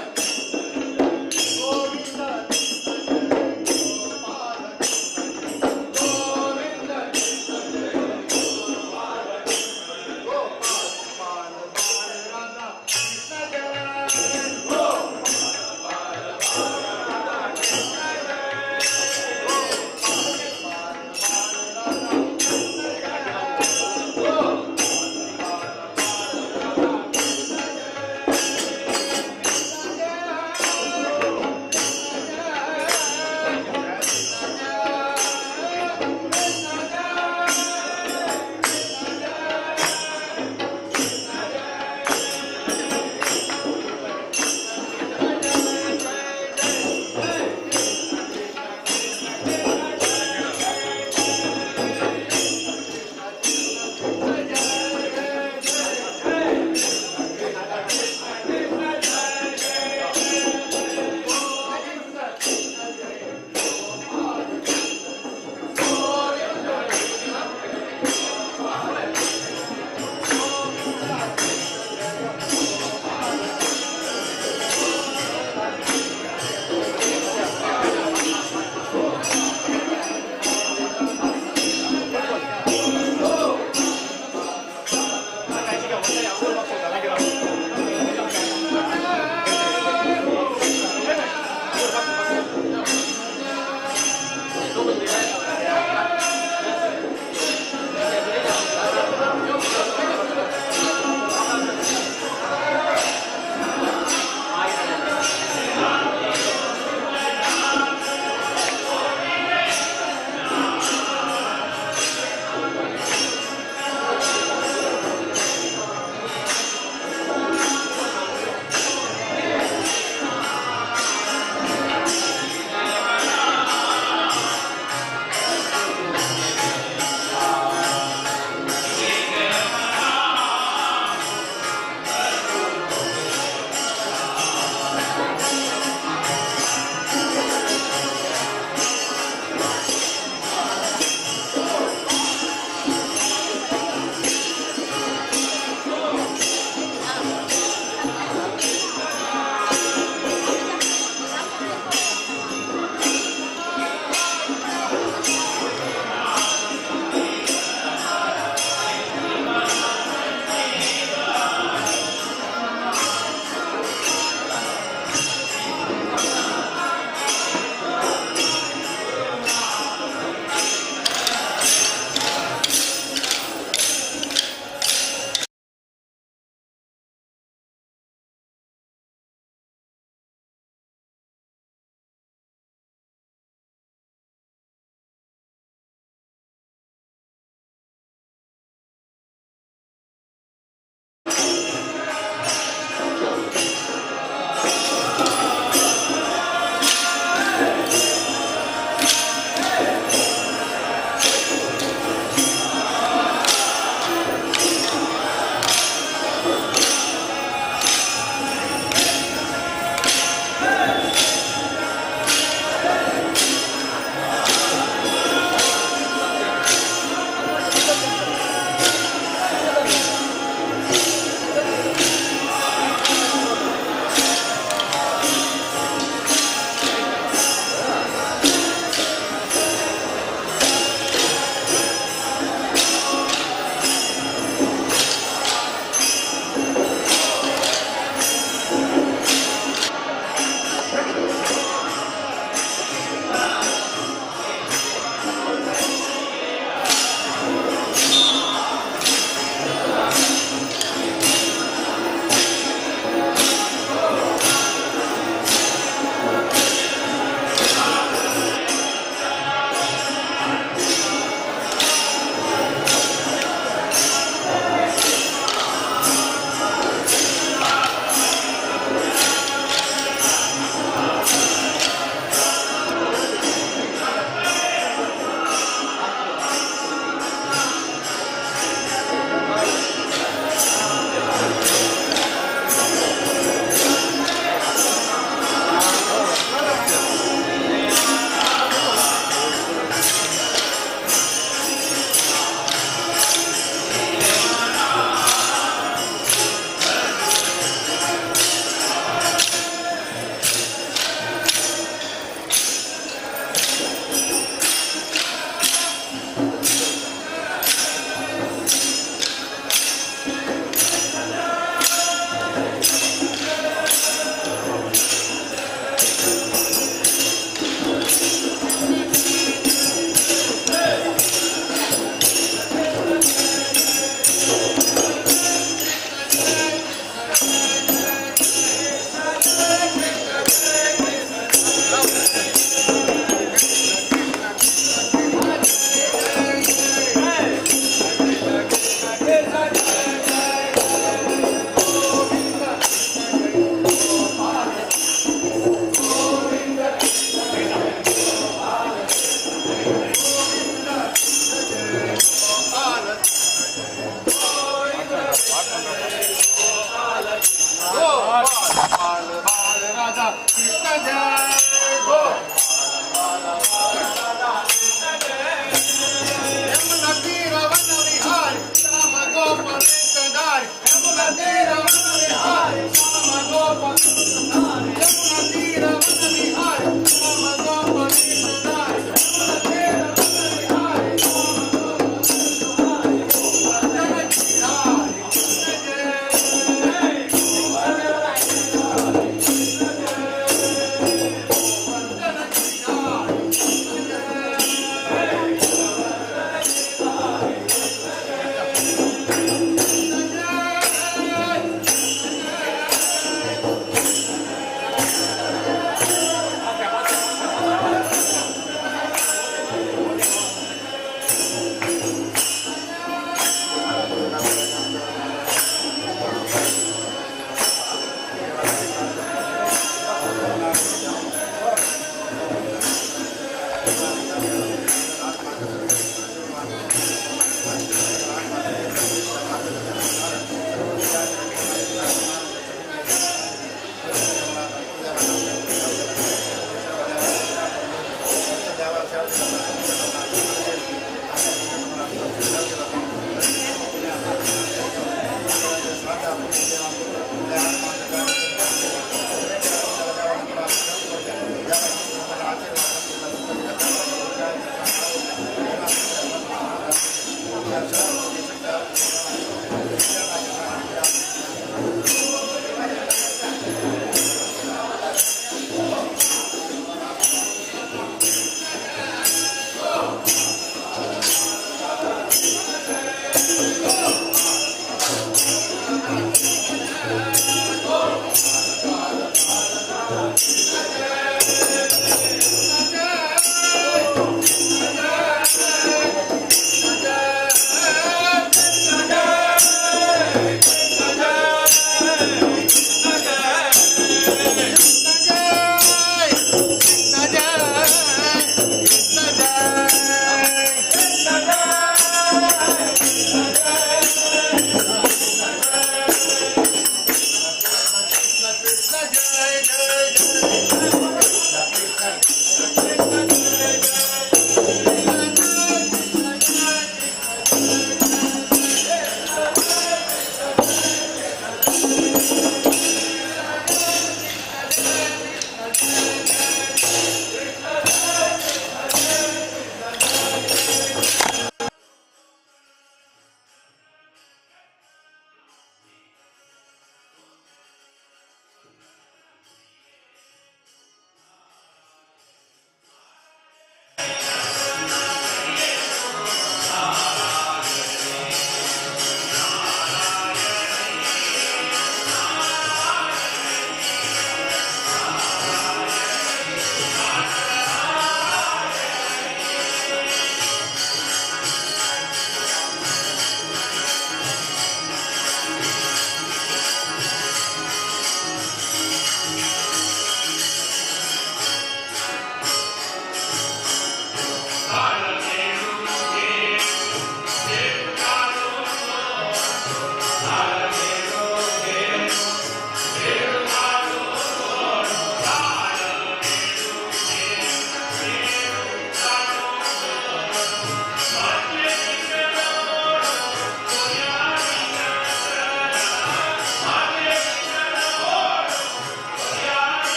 Govind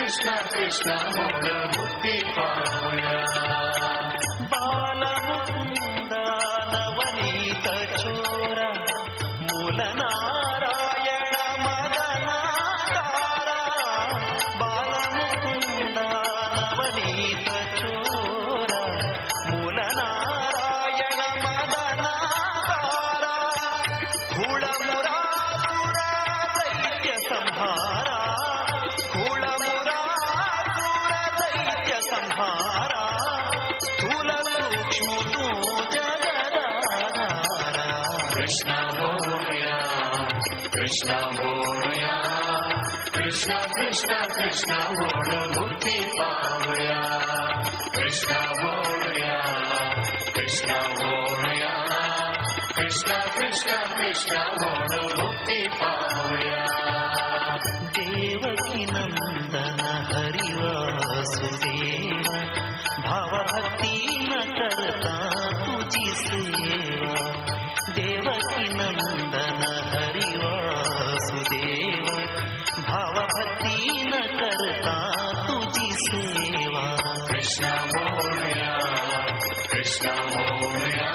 Krishna, Krishna, Mona Mukti Paya. ನವನೀತ ಚೋರ ಮೂಲ ನಾರಾಯಣ ಮದನಾಕಾರ ಹುಳಮುರಾಸುರ ದೈತ್ಯ ಸಂಹಾರ ಹುಳಮುರಾಸುರ ದೈತ್ಯ ಸಂಹಾರ ಸ್ಥೂಲ ಸೂಕ್ಷ್ಮ ಜಗದಾಧಾರ ಕೃಷ್ಣ ಮೋರ್ಯ ಕೃಷ್ಣ ಮೋರ್ಯ ಕೃಷ್ಣ ಕೃಷ್ಣ ಕೃಷ್ಣ ಮೋಡ ಮುಕ್ತಿ ಪಾವಯ ಕೃಷ್ಣ ಮೋರ್ಯ ಕೃಷ್ಣ ಮೋರ್ಯ ಕೃಷ್ಣ ಕೃಷ್ಣ ಕೃಷ್ಣ ಮೋಡ ಮುಕ್ತಿ ಪಾವಯ ದೇವಕಿ ನಂದನ ಹರಿವಾಸುದೇವ ಭಾವಭಕ್ತಿ ನ करता तुझी सेवा देवकी नंदन हरिवासुदेव भावभक्ति न करता तुझी सेवा कृष्ण मोरया कृष्ण मोरया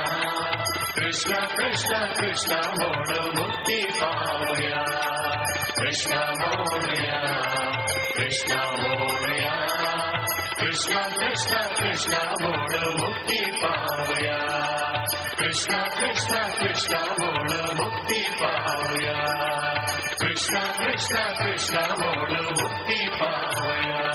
कृष्ण कृष्ण कृष्ण मोर मुक्ति पावया कृष्ण मोरया कृष्ण मोरया कृष्ण कृष्ण कृष्ण मोर मुक्ति पावया कृष्ण कृष्ण कृष्ण मोर मुक्ति पावया कृष्ण कृष्ण कृष्ण मोर मुक्ति पावया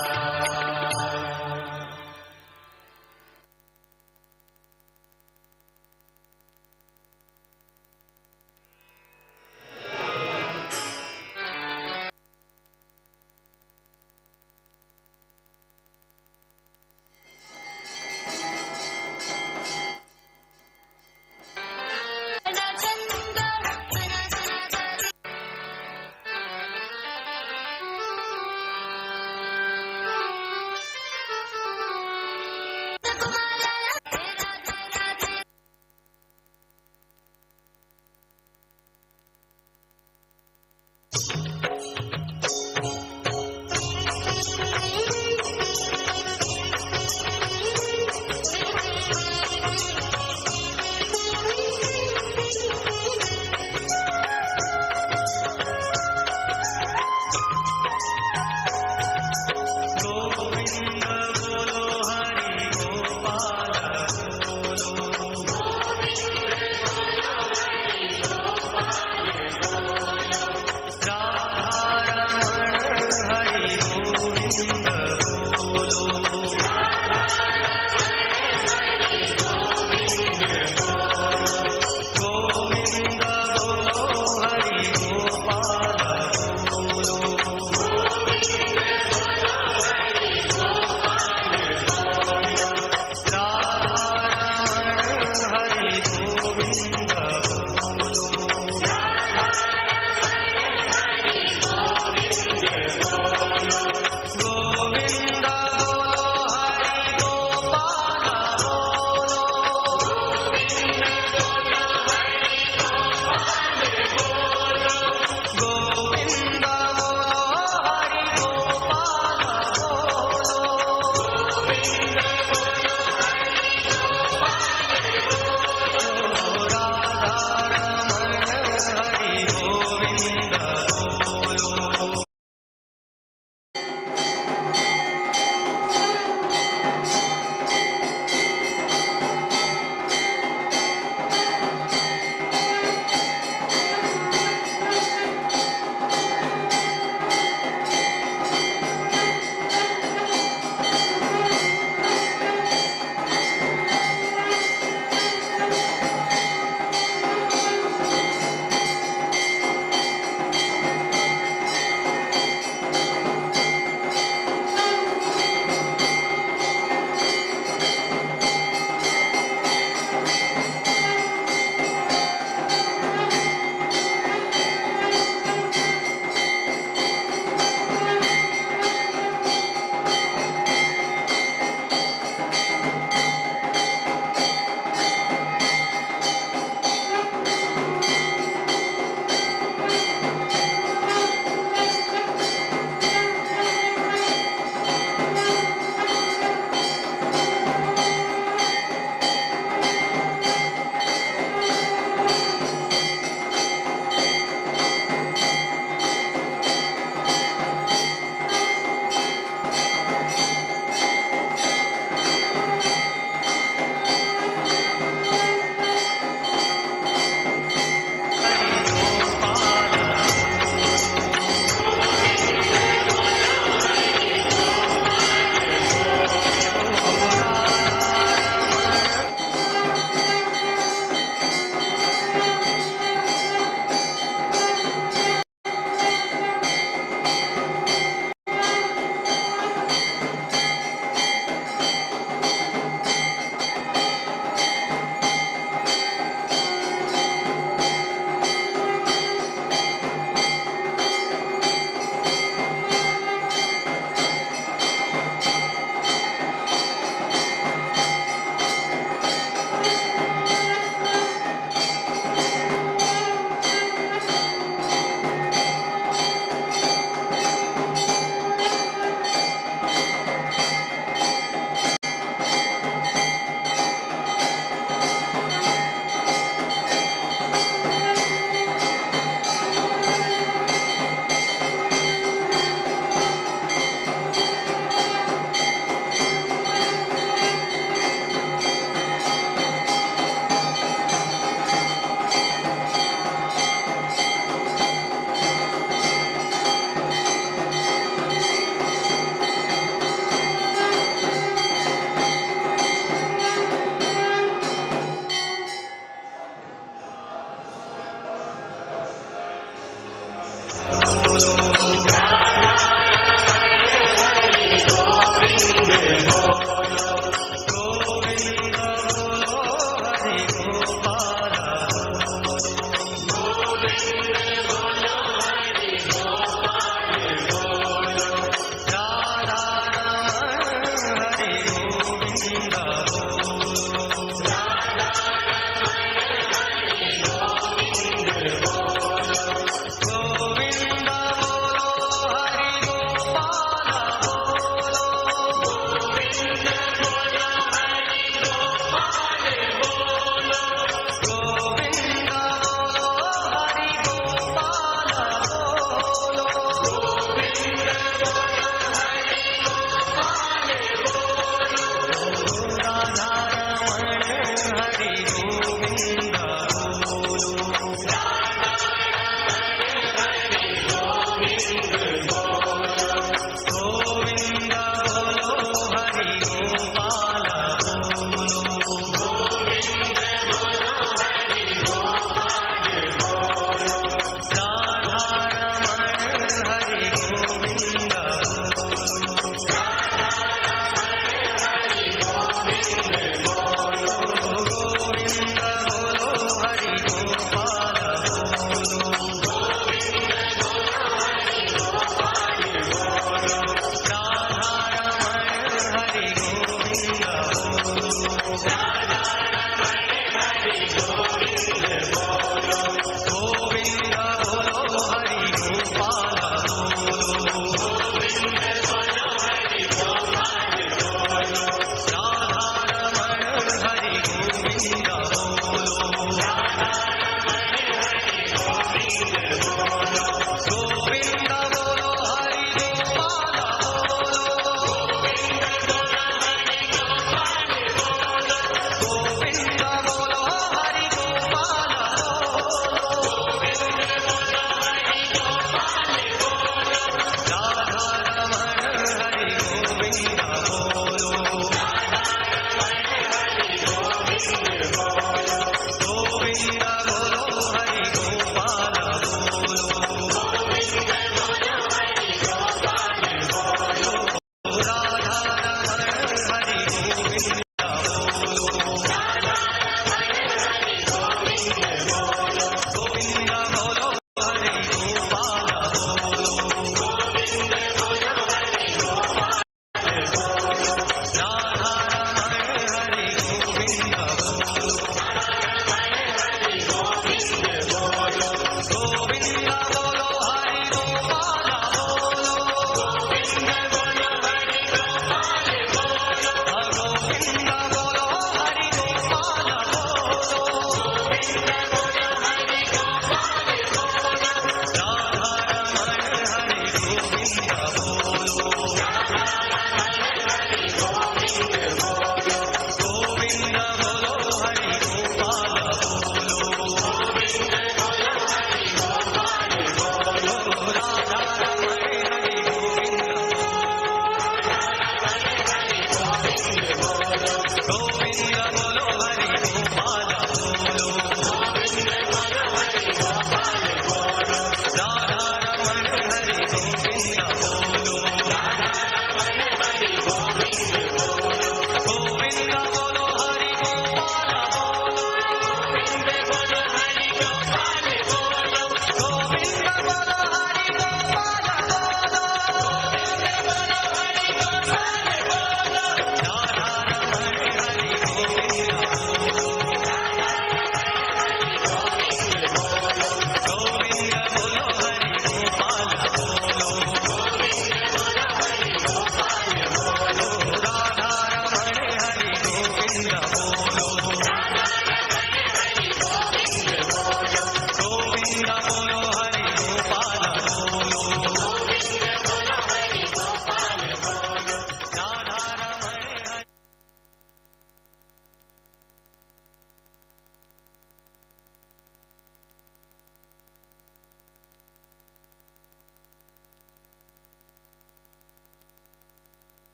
राधा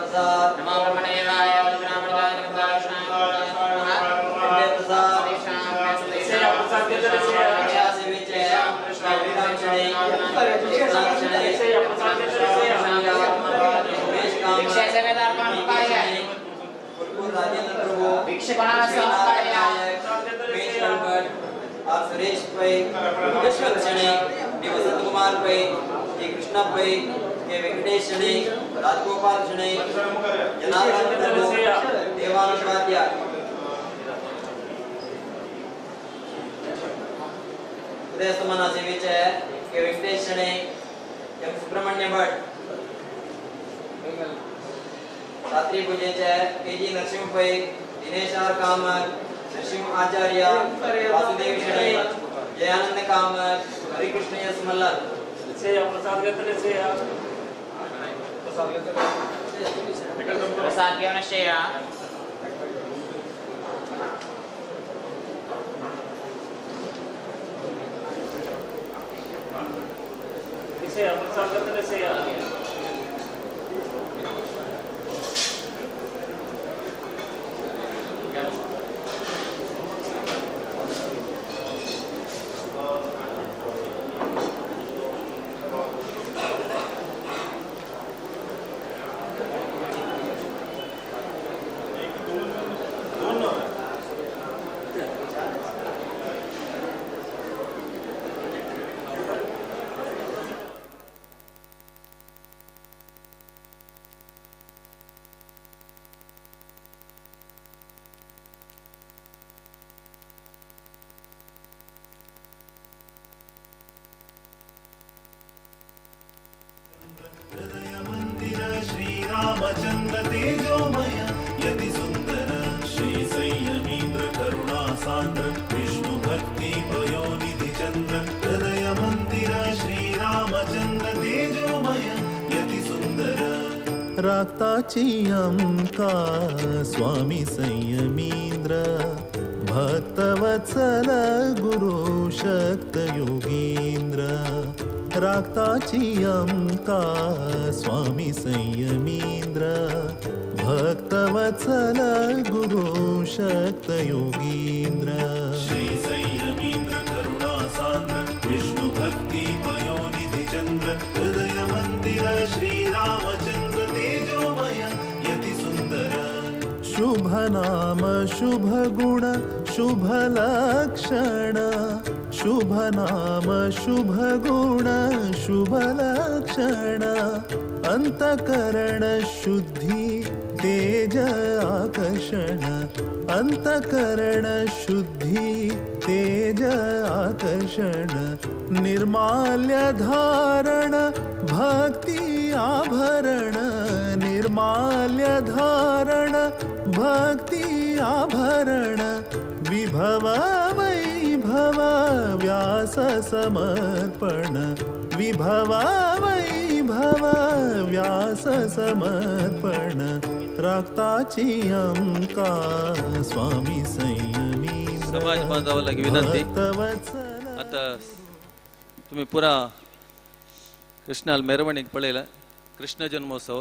प्रसाद नमो ब्रह्मदेवाय ब्रह्मणाय और सुरेश भाई, यशवंत शनि, वसंत कुमार भाई, कृष्णा भाई, के वेंकटेश शनि, राजगोपाल शनि, जनार्दन प्रभु, देवांश वाद्या, उदय सुमना सेविच है के वेंकटेश शनि, एम सुब्रमण्य भट्ट, रात्रि पूजे है KG Narasimha Bhai, Dinesh R Kamath, Narasimha Acharya, Vasudev Shenoy, Jayanand Kamath, Harikrishna S Mallar Prasad K नशेय रामचंद्र तेजोमय यति सुंदर श्री संयमींद्र करुणा सान्द्र विष्णु भक्ति पयोनिधि चंद्र हृदय मंदिर श्री रामचंद्र तेजोमय यति सुंदर राक्ताची अंका स्वामी संयमींद्र भक्तवत्सल गुरु शक्त योगींद्र राक्ताची अंका स्वामी संयमींद्र भक्तवत्सल गुरु शक्त योगींद्र श्री संयमींद्र करुणा सान्द्र विष्णु भक्ति पयोनिधि चंद्र हृदय मंदिर श्री रामचंद्र तेजोमय यति सुंदर शुभ नाम शुभ गुण शुभ लक्षण शुभ नाम शुभ गुण शुभ लक्षण अंतकरण शुद्धि तेज आकर्षण अंतकरण शुद्धि तेज आकर्षण निर्माल्य धारण भक्ति आभरण निर्माल्य धारण भक्ति आभरण विभव वैभव व्यास समर्पण विभव वैभव व्यास समर्पण राक्ताची अंका स्वामी संयमी समाज बांधवाला विनंती आता तुम्ही पुरा कृष्णाल ಮೆರವಣಿಗೆ ಪಳೆಯಲ ಕೃಷ್ಣ ಜನ್ಮೋತ್ಸವ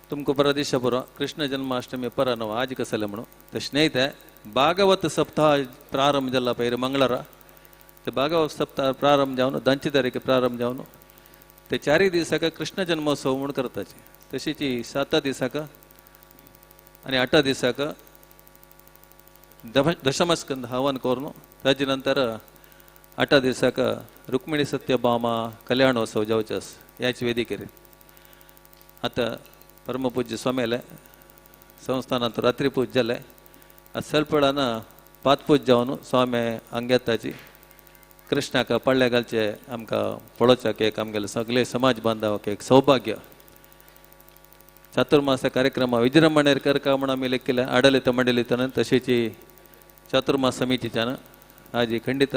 तुमको परदिशा पूर्व कृष्ण जन्माष्टमी पर ನಾವು ಆಜಿಕ ಸಲಮಣು ते ಸ್ನೇಹಿತೆ ಭಾಗವತ सप्ताह प्रारंभ झाला पहिले मंगळवार ते भागवत सप्ताह प्रारंभ जावन 2 तारीखे प्रारंभ जावन ते 4 दिवसाक कृष्ण जन्मोत्सव म्हणून करताचे तशीची 7 दिवसाक आणि 8 दिवसाक दशमस्कंद हवन करून ताजे नंतर 8 दिवसाक रुक्मिणी सत्यभामा कल्याणोत्सव जावचस याची वेदिकेर आता परमपूज्य स्वामीले संस्थानात रात्री पूज जाले सलपळान पातपूज जावन स्वामी अंगेताची कृष्णाक पडले घालचे आमकां पळोवच्याक एक आमगेले सगळे समाज बांधवाक एक सौभाग्य चातुर्मास कार्यक्रम विजृंभणेर करका म्हणून आमी लेखिल्ले आडಳಿತ मंडळीतन तशीची चातुर्मास समितीच्यान आज खंडित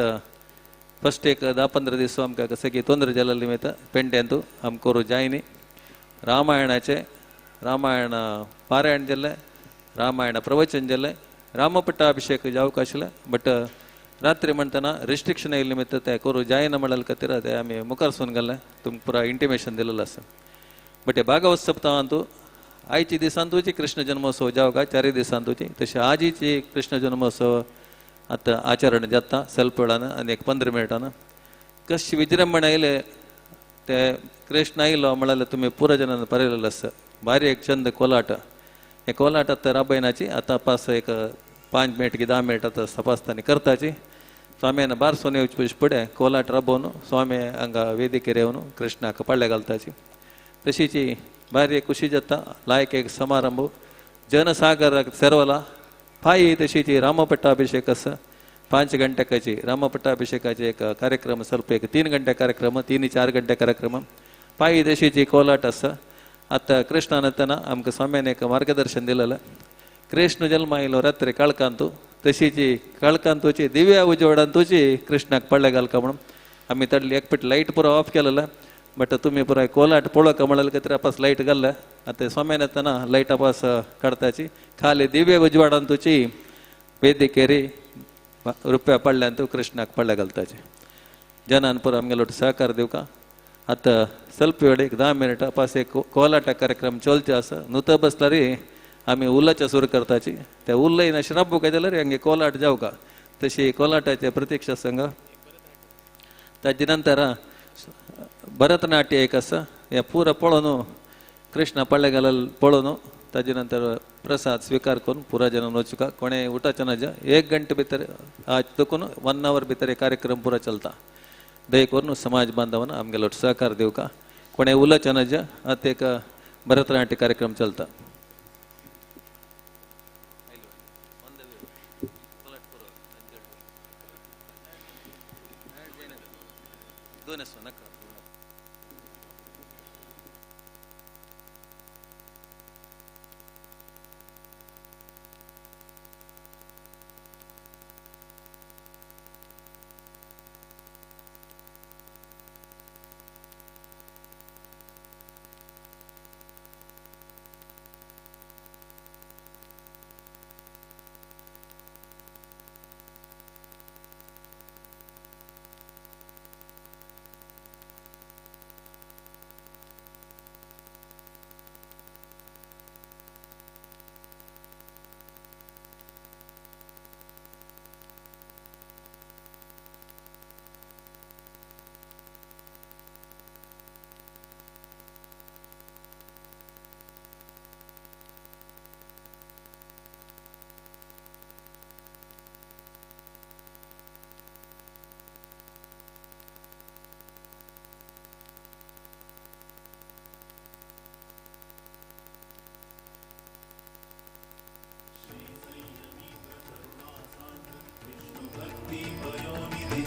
फस्ट एक 10-15 दिवस आमकां कसे की तोंदरे जाला निमित्त पेंट्यांतू आमकोरू जायनी रामायणाचे रामायण पारायण जाल्ले रामायण प्रवचन जाल्ले रामपट्टाभिषेक जावक आशिल्ले बट रात्री म्हणटना रिस्ट्रिक्शन येयल्ले निमित्त ते करूं जायना म्हणले खातीर ते आमी मुखार सून गेल्ले तुमकां पुरा इंटिमेशन दिलेलें आसा बट हे भागवत सप्ताहांतू आयची दिसांतूची कृष्ण जन्मोत्सव जावं 4 दिसांतूची तशी आजीची कृष्ण जन्मोत्सव आता आचरण जाता ಸ್ವಲ್ಪ वेळानं आणि 15 मिनिटानं कशी विजृंभण आयले ते कृष्ण आयलो म्हळ्यार तुम्ही पुरा जनांना पळयलेलं आसा भारी एक चंद कोलाट हे कोलाट आता राबयनाची आता पास एक 5 मिनिट की 10 मिनिट आता तपासताना करताची ಸ್ವಾಮಿಯನ್ನು ಬಾರಿಸೋನೆ ಪುಷ್ಪಡೆ ಕೋಲಾಟ ರಬ್ಬವನು ಸ್ವಾಮಿ ಹಂಗ ವೇದಿಕೆ ರೇವನು ಕೃಷ್ಣಕ್ಕೆ ಪಳ್ಳೆ ಗಲ್ತಾಚಿ ತಶೀಚಿ ಭಾರಿ ಖುಷಿ ಜತ್ತ ಲಾಯಕ ಸಮಾರಂಭ ಜನಸಾಗರ सेरवला पायी तशीची रामपट्टाभिषेकस 5 घंट्याची रामपट्टाभिषेकाचे एक कार्यक्रम ಸ್ವಲ್ಪ एक 3 घंटे कार्यक्रम 3-4 घंटे कार्यक्रम पायी तशीची कोलाट आसा आता कृष्णानंतना आमकां स्वाम्यान एक मार्गदर्शन दिलेलं कृष्ण जन्म आयलो रात्री काळकांतू तशीची काळकांतूची दिव्या उजवडांतूची कृष्णाक पडले घालका म्हणून आम्ही तडली एक पीट लाईट पुरो ऑफ केलेला बट तुम्ही पुरा कोलाट पळोवका म्हळ्यार कितें आपास लाईट घाल्ला आता स्वाम्यान येताना लाईट आपास काडताची खाली दिव्य उजवाडांतूची वेदिकेरी रुपया पडल्यान कृष्णाक पडले घालताची जनान पुरो आमगे सहकार दिवका आता ಸ್ವಲ್ಪ वेळ एक 10 मिनिट आपास एक कोलाट कार्यक्रम चलचे आसा नुत बसल्यारी आम्ही उल्लाच्या सुरू करताची त्या उल्लयन श्राब्बू काय जाल्यार हंगे कोलाट जावका तशी कोलाटाचे प्रतीक्षा संघ ताजे नंतर भरतनाट्य एक आसा हे पुरा पळोवन कृष्ण पळ्ळे घालल पळोवन ताजे नंतर प्रसाद स्वीकार करून पुरा जन वचुका कोणे उठाचे नज 1 घंटे भितर आज तकून 1 hour भितर हे कार्यक्रम पुरा चलता दय करून समाज बांधवान आमगे लोट सहकार दिवका कोणे उल्लाचे नज आता एक भरतनाट्य कार्यक्रम चलता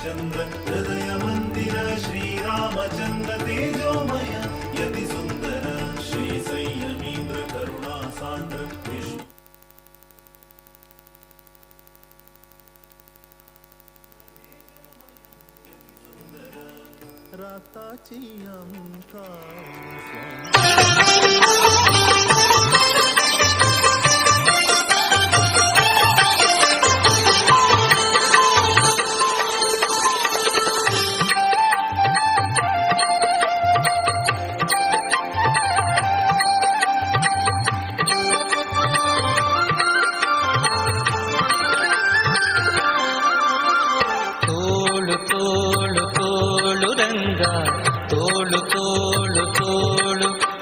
चंद्र हृदय मंदिर श्रीरामचंद्र तेजोमय यति सुंदर श्री संयमींद्र करुणा सांद्र विष्णु राताची आमका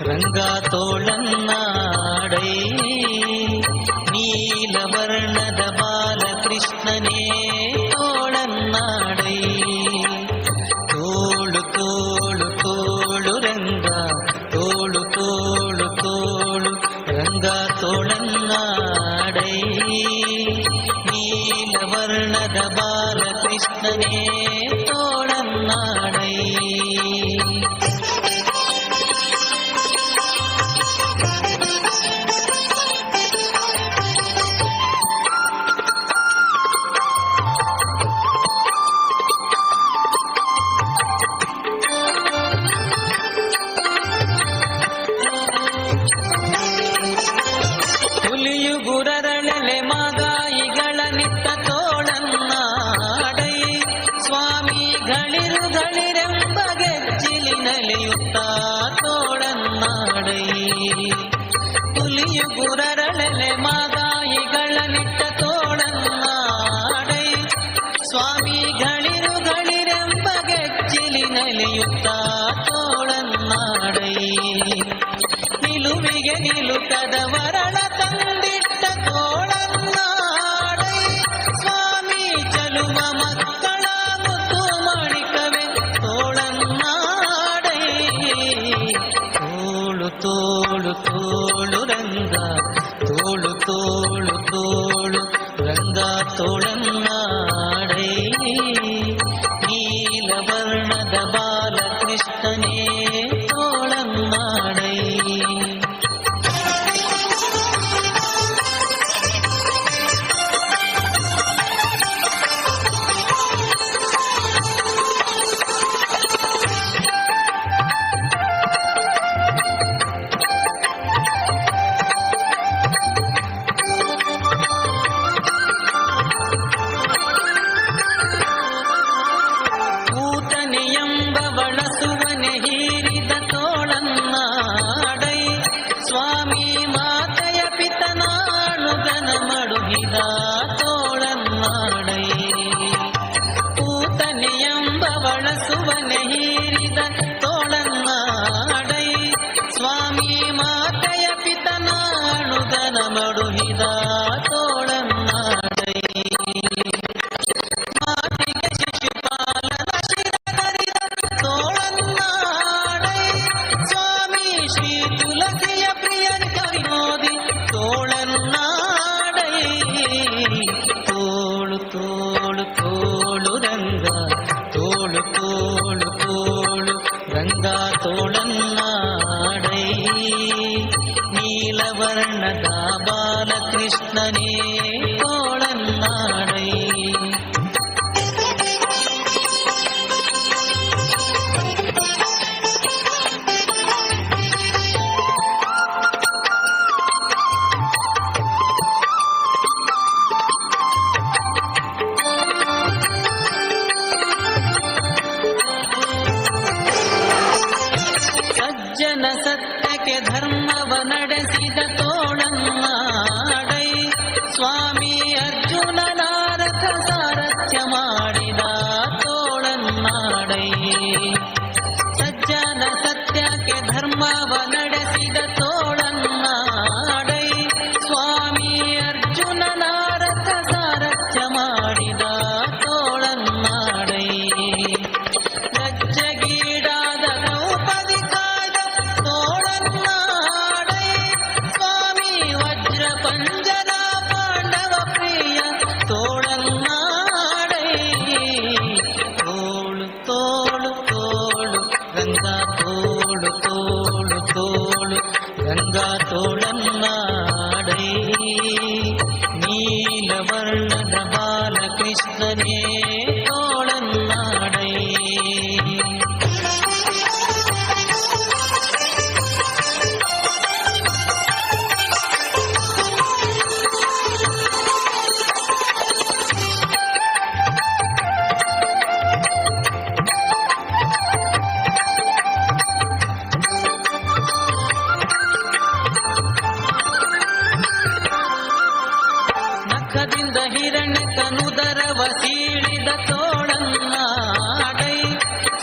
ರಂಗಾ ತೋಳನ್ನಾಡೈ ನೀಲವರ್ಣದ ಬಾಲಕೃಷ್ಣನೇ ತೋಳನ್ನಾಡೈ ತೋಳು ತೋಳು ತೋಳು ರಂಗ ತೋಳು ತೋಳು ತೋಳು ರಂಗ ತೋಳನ್ನಾಡೈ ನೀಲವರ್ಣದ ಬಾಲಕೃಷ್ಣನೇ ತೋಳನ್ನಾಡೈ ಚಿಗುರರಳೆಲೆ ಮಾಗಾಯಿಗಳ ನಿಟ್ಟ ತೋಳನ್ನಾಡೈ ಸ್ವಾಮಿಗಳಿರುಗಳಿರೆಂಬ ಗೆಜ್ಜಿಲಿ ನಲಿಯುತ್ತ ತೋಳನ್ನಾಡೈ ನಿಲುವಿಗೆ ನಿಲುಕದ ವರಳ ತಂದಿಟ್ಟ ತೋಳನ್ನಾಡೈ ಸ್ವಾಮಿ ಚಲುವ ಮಕ್ಕಳ ಮುತ್ತು ಮಾಣಿಕವೇ ತೋಳನ್ನಾಡೈ ತೋಳು ತೋಳು ತೋಳು ರಂಗ ತೋಳು ತೋಳು ತೋಳು ರಂಗ ತೋಳನ್ನಾಡೈ ನೀಲವರ್ಣದ ಬಾಲಕೃಷ್ಣನೇ ತೋಳನ್ನಾಡೈ ಕೂತನೆಯೆಂಬ ಬಳಸುವನೆ ಹೀರಿದ ತೋಳನ್ನಾಡೈ ಸ್ವಾಮಿ ಮಾತೆಯ ಪಿತನಾಣುಗನ ಮಡುಗಿದ ತೋಳನ್ನಾಡೈ ಕೂತನೆಯೆಂಬ ಬಳಸುವನೆ ಹೀರಿದ ತೋಳನ್ನಾಡೈ ಸ್ವಾಮಿ ಮಾತೆಯ ಪಿತನಾಣುಗನ ಮಡುಗಿದ ತೋಳನ್ನಾಡೈ ಮಾತಿಗೆ ಶಿಶುಪಾಲನ ಶಿರಧರಿದ ತೋಳನ್ನಾಡೈ ಸ್ವಾಮಿ ಶ್ರೀ ತುಳಸಿಯ ಪ್ರಿಯನ ಕವಿನೋದಿ ತೋಳನ್ನಾಡೈ ತೋಳು ತೋಳು ತೋಳು ರಂಗ ತೋಳು ತೋಳು ತೋಳು ರಂಗ ತೋಳನ್ನಾಡೈ ನೀಲವರ್ಣದ ಬಾಲಕೃಷ್ಣನೇ ತೋಳನ್ನಾಡೈ ಸಜ್ಜನ ಸತ್ಯಕ್ಕೆ ಧರ್ಮವ ನಡೆಸಿದ ತೋಳನ್ನಾಡೈ ಸ್ವಾಮಿ ಅರ್ಜುನನಾರಥ ಸಾರಥ್ಯ ಮಾಡಿದ ತೋಳನ್ನಾಡೈ ಸಜ್ಜನ ಸತ್ಯಕ್ಕೆ ಧರ್ಮವ ನಡೆಸಿದ ತೋಳನ್ನಾಡೈ ಸ್ವಾಮಿ ಅರ್ಜುನನಾರಥ ಸಾರಥ್ಯ ಮಾಡಿದ ತೋಳನ್ನಾಡೈ ಲಜ್ಜಗೀಡಾದ ದ್ರೌಪದಿ ಕಾಯ್ದ ತೋಳನ್ನಾಡೈ ಸ್ವಾಮಿ ವಜ್ರ ಪಂಜರ ಪಾಂಡವ ಪ್ರಿಯ ತೋಳನ್ನಾಡೈ ತೋಳು ತೋಳು ತೋಳು ರಂಗ ತೋಳು ತೋಳು ತೋಳು ರಂಗ ತೋಳನ್ನಾಡೈ ನೀಲವರ್ಣದ ಬಾಲಕೃಷ್ಣನೇ ತೋಳನ್ನಾಡೈ ನಖದಿಂದ ಹಿರಣ್ಯಕನುದರವ ಸೀಳಿದ ತೋಳನ್ನಾಡೈ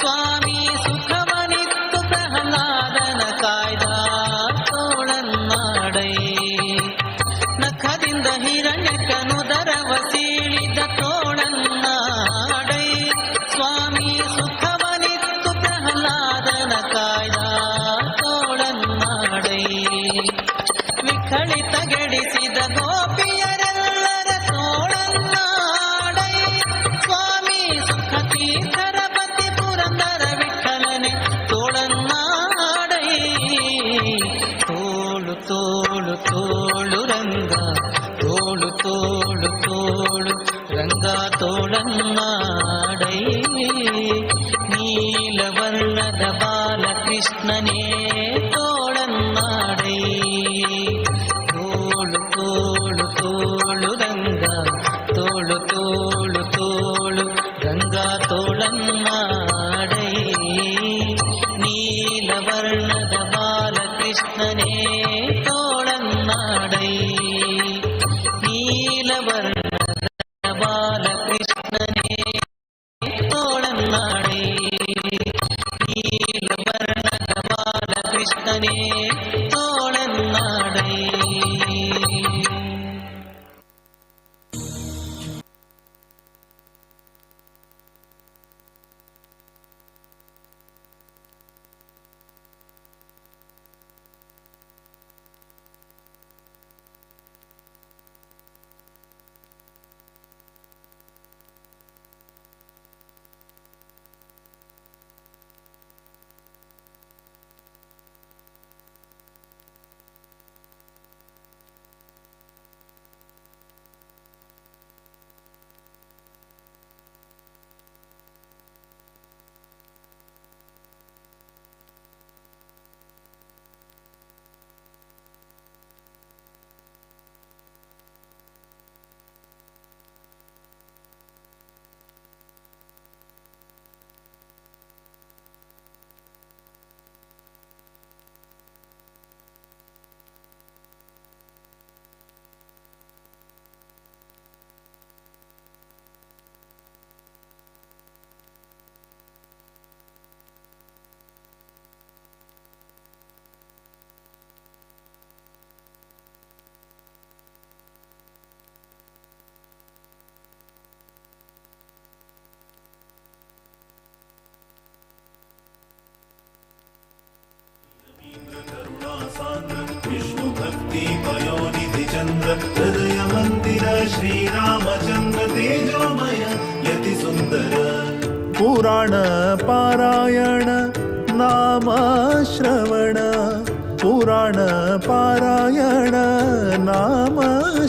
ಸ್ವಾಮಿ ಸುಖವನಿತ್ತು ಪ್ರಹ್ಲಾದನ ಕಾಯ್ದ ತೋಳನ್ನಾಡೈ ನಖದಿಂದ ಹಿರಣ್ಯಕನುದರವ ಸೀಳಿದ ತೋಳನ್ನಾಡೈ ಸ್ವಾಮಿ ಸುಖವನಿತ್ತು ಪ್ರಹ್ಲಾದನ ಕಾಯ್ದ ತೋಳನ್ನಾಡೈ ವಿಖಳಿತ ಗೆಡಿಸಿದ ಗೋಪಿಯರೆಲ್ಲರ ತೋಳನ್ನಾಡೈ ಸ್ವಾಮಿ ಸುಖ ತೀರ್ಥರ ಪತಿ ಪುರಂದರ ವಿಠಲನೆ ತೋಳನ್ನಾಡೈ ತೋಳು ತೋಳು ತೋಳು ರಂಗ ತೋಳು ತೋಳು ತೋಳು ರಂಗ ತೋಳನ್ನಾಡೈ ನೀಲವರ್ಣದ ಬಾಲಕೃಷ್ಣನೇ ತೋಳನ್ನಾಡೈ ತೋಳು ತೋಳು ತೋಳು ರಂಗ ತೋಳು ತೋಳು ತೋಳು ರಂಗ ತೋಳನ್ನಾಡೈ ನೀಲವರ್ಣದ ಬಾಲಕೃಷ್ಣನೇ ತೋಳನ್ನಾಡೈ ಕೃಷ್ಣನೇ ತೋಳನ್ನಾಡೈ. विष्णु भक्ति पयोनिधि चंद्र हृदय मंदिर श्रीरामचंद्र तेजोमय यति सुंदर पुराण पारायण नाम श्रवण पुराण पारायण नाम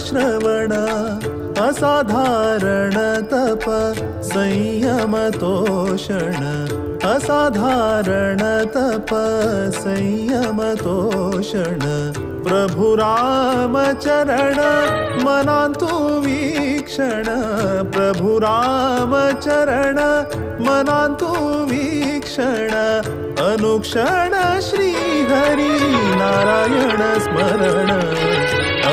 श्रवण असाधारण तप संयम तोषण असाधारण तप संयम तोषण प्रभु राम चरण मनांतु वीक्षण प्रभु राम चरण मनांतु वीक्षण अनुक्षण श्री हरि नारायण स्मरण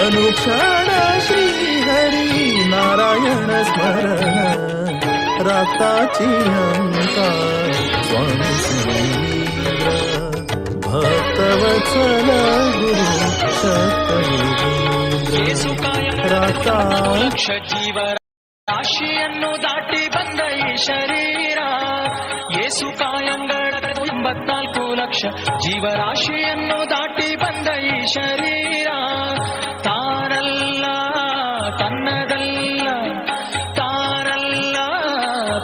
अनुक्षण श्री हरि नारायण स्मरण राक्ताची अंकार स्वामी श्रीन्द्र भक्तवत्सल गुरु शक्तयुगीन्द्र ಲಕ್ಷ ಜೀವ ರಾಶಿಯನ್ನು ದಾಟಿ ಬಂದ ಈ ಶರೀರ ಯೇಸು ಕಾಯಂಗಳ 84 ಲಕ್ಷ ಜೀವರಾಶಿಯನ್ನು ದಾಟಿ ಬಂದ ಈ ಶರೀರ ತಾನಲ್ಲ ತನ್ನದಲ್ಲ ತಾನಲ್ಲ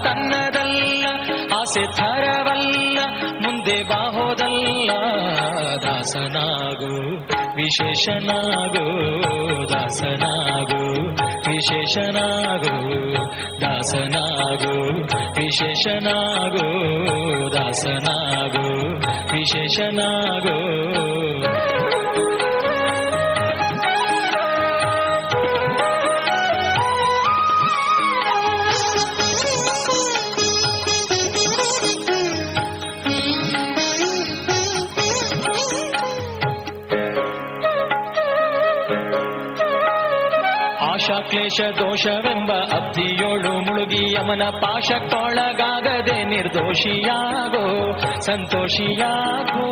ತನ್ನದಲ್ಲ ಆಸೆ ಥರವಲ್ಲ ಮುಂದೆ ಬಾಹೋದಲ್ಲ ದಾಸನಾಗು ವಿಶೇಷನಾಗು ದಾಸನಾಗು ವಿಶೇಷನಾಗು ದಾಸನಾಗು ವಿಶೇಷನಾಗು ದಾಸನಾಗು ವಿಶೇಷನಾಗು ಕ್ಲೇಶ ದೋಷವೆಂಬ ಅಬ್ಧಿಯೋಳು ಮುಳುಗಿ ಯಮನ ಪಾಶಕ್ಕೊಳಗಾಗದೆ ನಿರ್ದೋಷಿಯಾಗೋ ಸಂತೋಷಿಯಾಗೋ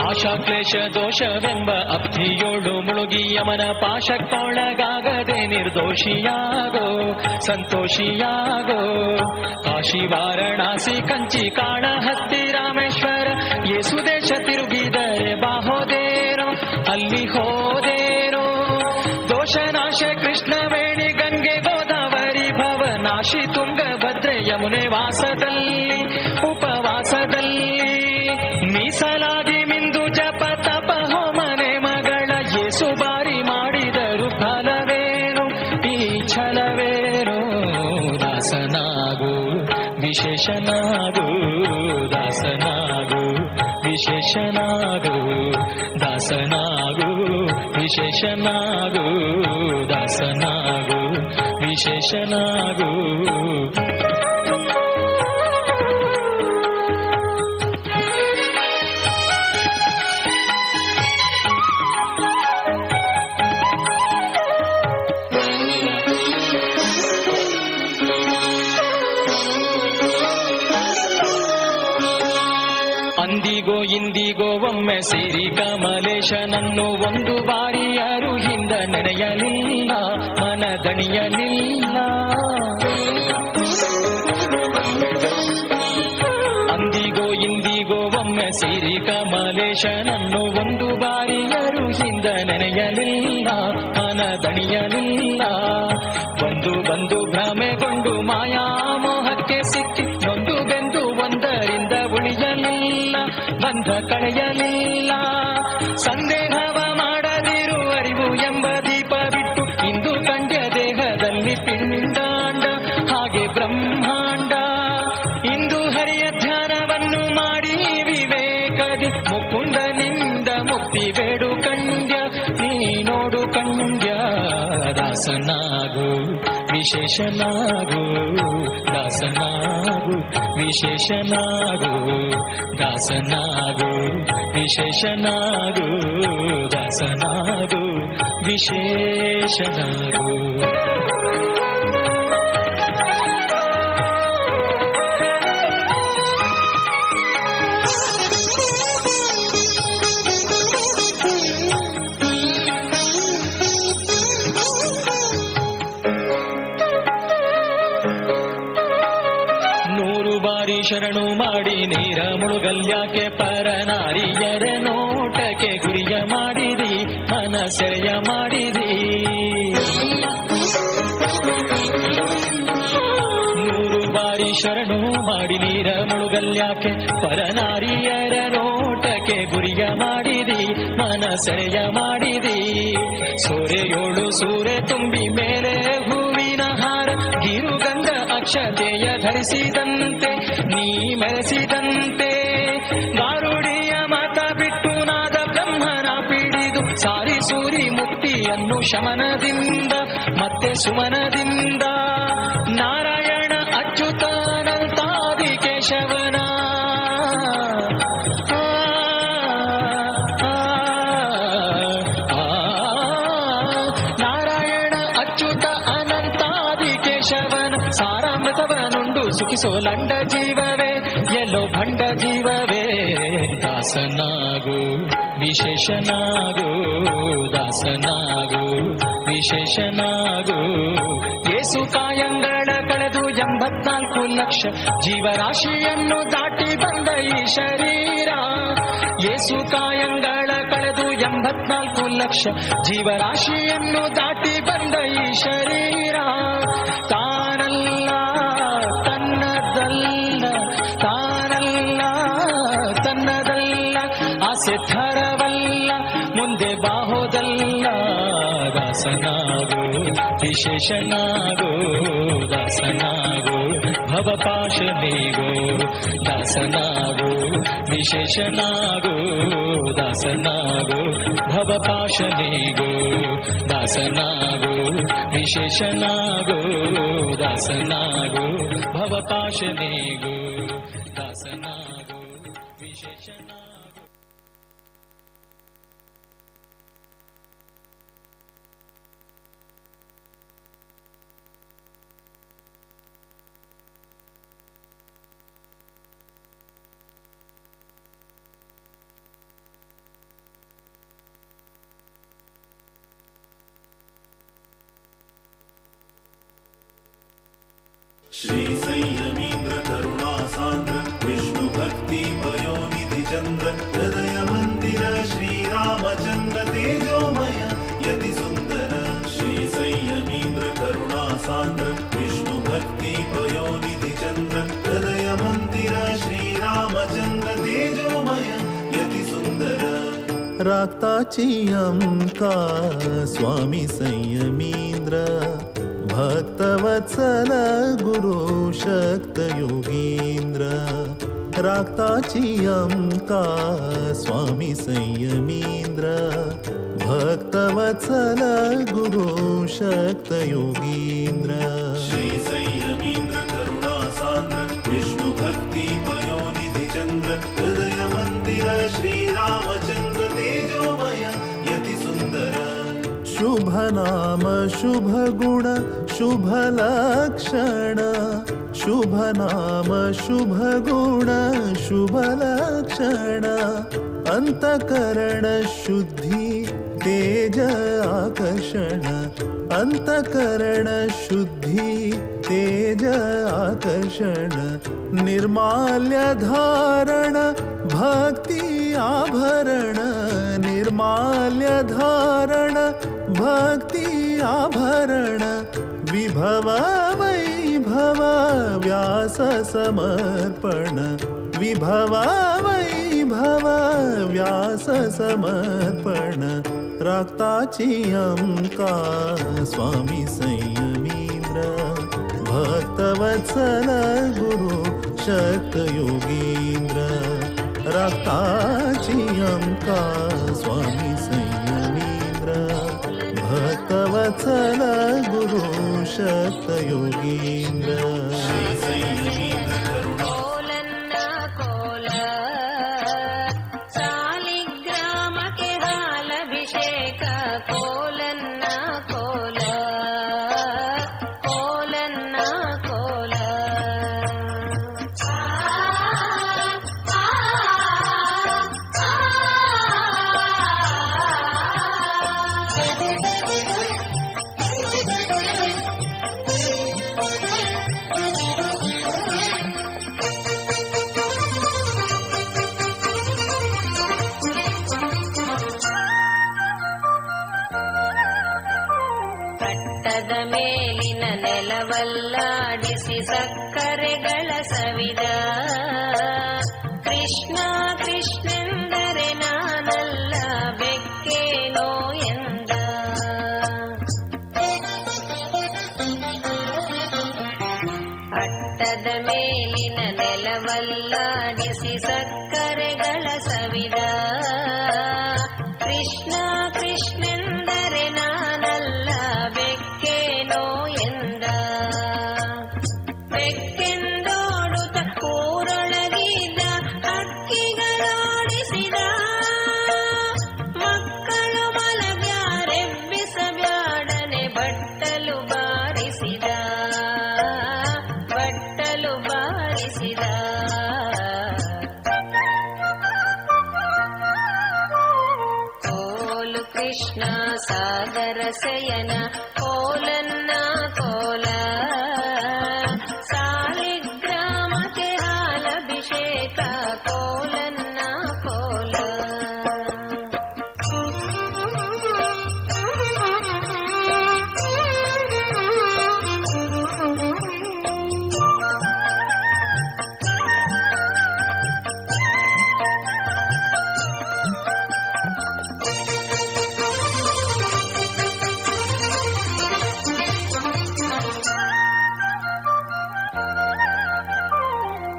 ಆಶಾ ಕ್ಲೇಶ ದೋಷವೆಂಬ ಅಬ್ಧಿಯೋಳು ಮುಳುಗಿ ಯಮನ ಪಾಶಕ್ಕೊಳಗಾಗದೆ ನಿರ್ದೋಷಿಯಾಗೋ ಸಂತೋಷಿಯಾಗೋ ಕಾಶಿ ವಾರಣಾಸಿ ಕಂಚಿ ಕಾಣ ಹತ್ತಿ ರಾಮೇಶ್ವರ ಯೇಸು ದೇಶ ತಿರುಗಿದರೆ ಬಾಹೋದೇರೋ ಅಲ್ಲಿ ಹೋದೇರೋ ದೋಷನಾಶ ಕೃಷ್ಣವೇಣಿ ಗಂಗೆ ಗೋದಾವರಿ ಭವನಾಶಿ ತುಂಗಭದ್ರೆ ಯಮುನೆ ವಾಸದಲ್ಲಿ ಉಪವಾಸದಲ್ಲಿ ಮೀಸಲಾಗಿ ಮಿಂದು ಜಪ ತಪ ಹೋಮನೆ ಮಗಳ ಯೇಸು ಬಾರಿ ಮಾಡಿದರು ಫಲವೇನು ಈ ಛಲವೇನು ದಾಸನಾಗು ವಿಶೇಷನಾಗು ದಾಸನಾಗು ವಿಶೇಷನಾಗು ದಾಸನಾಗು ವಿಶೇಷನಾಗು ದಾಸನಾಗು ವಿಶೇಷನಾಗು ಅಂದಿಗೋ ಇಂದಿಗೋ ಒಮ್ಮೆ ಸೇರಿ ಕಮಲೇಶನನ್ನು ಒಂದು ಬಾರಿಯಾರು ಹಿಂದ ನೆನೆಯಲಿಲ್ಲ, ಮನದಣಿಯಲಿಲ್ಲ. ಅಂದಿಗೋ ಇಂದಿಗೋ ಒಮ್ಮೆ ಸೇರಿ ಕಮಲೇಶನನ್ನು ಒಂದು ಬಾರಿಯಾರು ಹಿಂದ ನೆನೆಯಲಿಲ್ಲ, ಮನದಣಿಯಲಿಲ್ಲ. ಬಂದು ಭ್ರಮೆಗೊಂಡು ಮಾಯಾಮೋಹಕ್ಕೆ ಸಿಕ್ಕಿ ನೊಂದು ಬೆಂದು ಒಂದರಿಂದ ಉಳಿಯಲಿಲ್ಲ, ಬಂಧ ಕಳೆಯಲಿಲ್ಲ. ಸಂದೇಹವ ಮಾಡದಿರು ಅರಿವು ಎಂಬ ದೀಪ ಬಿಟ್ಟು ಇಂದು ಕಂಡ್ಯ ದೇಹದಲ್ಲಿ ಪಿಂಡಾಂಡ ಹಾಗೆ ಬ್ರಹ್ಮಾಂಡ. ಇಂದು ಹರಿಯ ಧ್ಯಾನವನ್ನು ಮಾಡಿ ವಿವೇಕದಿ ಮುಕುಂದನಿಂದ ಮುಕ್ತಿ ಬೇಡು ಕಂಡ್ಯ, ನೀ ನೋಡು ಕಂಡ್ಯ. ದಾಸನಾಗು ವಿಶೇಷನಾಗು, ದಾಸನಾಗು ವಿಶೇಷನಾಗು, ದಾಸನಾಗು ವಿಶೇಷನಾಗು, ದಾಸನಾಗು ವಿಶೇಷನಾಗು. ಶರಣು ಮಾಡಿ ನೀರ ಮುಳುಗಲ್ಯಾಕೆ ಪರನಾರಿಯರ ನೋಟಕ್ಕೆ ಗುರಿಯ ಮಾಡಿದಿ, ಮನಸೆಯ ಮಾಡಿದಿ. 100 ಬಾರಿ ಶರಣು ಮಾಡಿ ನೀರ ಮುಳುಗಲ್ಯಾಕೆ ಪರನಾರಿಯರ ನೋಟಕ್ಕೆ ಗುರಿಯ ಮಾಡಿದಿ, ಮನಸೆಯ ಮಾಡಿದಿ. ಸೂರ್ಯೋಳು ಸೂರೆ ತುಂಬಿ ಮೇಲೆ ಹೂವಿನ ಹಾರ ಗಿರುಗಂಧ ಅಕ್ಷತೆಯ ಧರಿಸಿದಂತೆ ನೀ ಮೆರೆಸಿದಂತೆ. ಗಾರುಡಿಯ ಮತ ಬಿಟ್ಟು ನಾದ ಬ್ರಹ್ಮನ ಪಿಡಿದು ಸಾರಿ ಸೂರಿ ಮುಕ್ತಿಯನ್ನು ಶಮನದಿಂದ ಮತ್ತೆ ಸುಮನದಿಂದ. ನಾರಾಯಣ ಅಚ್ಯುತಾನಂತಾದಿ ಕೇಶವನ ನಾರಾಯಣ ಅಚ್ಯುತ ಅನಂತಾದಿ ಕೇಶವನ ಸಾರಾಮೃತವನುಂಡು ಸುಖಿಸೋ ಲಂಡ ಜೀವವೇ ಎಲ್ಲೋ ಭಂಡ ಜೀವವೇ. ದಾಸನಾಗು ವಿಶೇಷನಾಗು, ದಾಸನಾಗು ವಿಶೇಷನಾಗು. ಏಸು ಕಾಯಂಗಳ ಕಳೆದು 84 ಲಕ್ಷ ಜೀವರಾಶಿಯನ್ನು ದಾಟಿ ಬಂದ ಈ ಶರೀರ. ಏಸು ಕಾಯಂಗಳ ಕಳೆದು 84 ಲಕ್ಷ ಜೀವರಾಶಿಯನ್ನು ದಾಟಿ ಬಂದ ಈ ಶರೀರ. ತಾನಲ್ಲ ತನ್ನದಲ್ಲ, ತಾನಲ್ಲ ತನ್ನದಲ್ಲ, ಆಸೆ ಥರವಲ್ಲ ಮುಂದೆ ಬಾಹೋದಲ್ಲ. ದಾಸನಾಗು ವಿಶೇಷನಾಗು, ದಾಸನಾಗು ಭವಪಾಶನಿಗೋ. ದಾಸನಾಗು ವಿಶೇಷನಾಗು, ದಾಸನಾಗು ಭವಪಾಶನಿಗೋ. ದಾಸನಾಗು ವಿಶೇಷನಾಗು, ದಾಸನಾಗು ಭವಪಾಶನಿಗೋ. ದಾಸನಾಗು ವಿಶೇಷನಾಗು. श्री संयमीन्द्र करुणासान्द्र विष्णु भक्ति पयोनिधि चन्द्र हृदय मंदिर श्री रामचन्द्र तेजोमय यति सुंदर. श्री संयमीन्द्र करुणासान्द्र विष्णु भक्ति पयोनिधि चन्द्र हृदय मंदिर श्री रामचन्द्र तेजोमय यति सुंदर. राक्ताची अंका स्वामी संयमीन्द्र भक्तवत्सल गुरु शक्त योगींद्र. राक्ताची अंका स्वामी संयमींद्र भक्तवत्सल गुरु शक्त योगींद्र. श्री संयमींद्र करुणासान्द्र विष्णु भक्ति पयोनिधि चन्द्र हृदय मंदिर श्री रामचन्द्र तेजोमय यति सुंदर. शुभ नाम शुभ गुण शुभ लक्षण शुभ नाम शुभ गुण शुभ लक्षण अंतकरण शुद्धि तेज आकर्षण अंतकरण शुद्धि तेज आकर्षण निर्माल्य धारण भक्ति आभरण निर्माल्य धारण भक्ति आभरण विभव वैभव व्यास समर्पण विभव वैभव व्यास समर्पण राक्ताची अंका स्वामी संयमींद्र भक्तवत्सल गुरु शक्त योगींद्र राक्ताची अंका स्वामी संयमींद्र भक्तवत्सल गुरु शक्त योगींद्र ಕೋಲನ್ನ ಕೋಲ ಸಾಲಿಗ್ರಾಮಕ್ಕೆ ಹಾಲಭಿಷೇಕ ಕೋಲನ್ನ ಕೋಲ ಕೋಲನ್ನ ಕೋಲ ಪಟ್ಟದ ಮೇಲಿನ ನೆಲವಲ್ಲಾಡಿಸಿ ಸಕ್ಕರೆಗಳ ಸವಿದ ಕೃಷ್ಣ ಕೃಷ್ಣೆಂದರೆ ನಾನಲ್ಲ ಬೆಕ್ಕೇನೋ ಎಂದ ಪಟ್ಟದ ಮೇಲಿನ ನೆಲವಲ್ಲಾಡಿಸಿ ಸಕ್ಕರೆಗಳ ಸವಿದ ಕೃಷ್ಣ ಕೃಷ್ಣೆಂದರೆ ನಾನಲ್ಲ ಬೆಕ್ಕೇನೋ ಎಂದ ಬೆಕ್ಕೆಂದೋಡುತ್ತ ಊರೊಳಗಿದ್ದ ಹಕ್ಕಿಗಳೋಡಿಸಿದ ಮಕ್ಕಳು ಮಲಗ್ಯಾರೆಬ್ಬಿಸಬ್ಯಾಡನೆ ಬಟ್ಟಲು ಬಾರಿಸಿದ ಬಟ್ಟಲು ಬಾರಿಸಿದ ಕೋಲು ಕೃಷ್ಣ ಸಾಗರ ಶಯನ ಕೋಲನ್ನ ಕೋಲ ಸಾಲಿಗ್ರಾಮಕ್ಕೆ ಹಾಲಭಿಷೇಕ ಕೋಲನ್ನ ಕೋಲ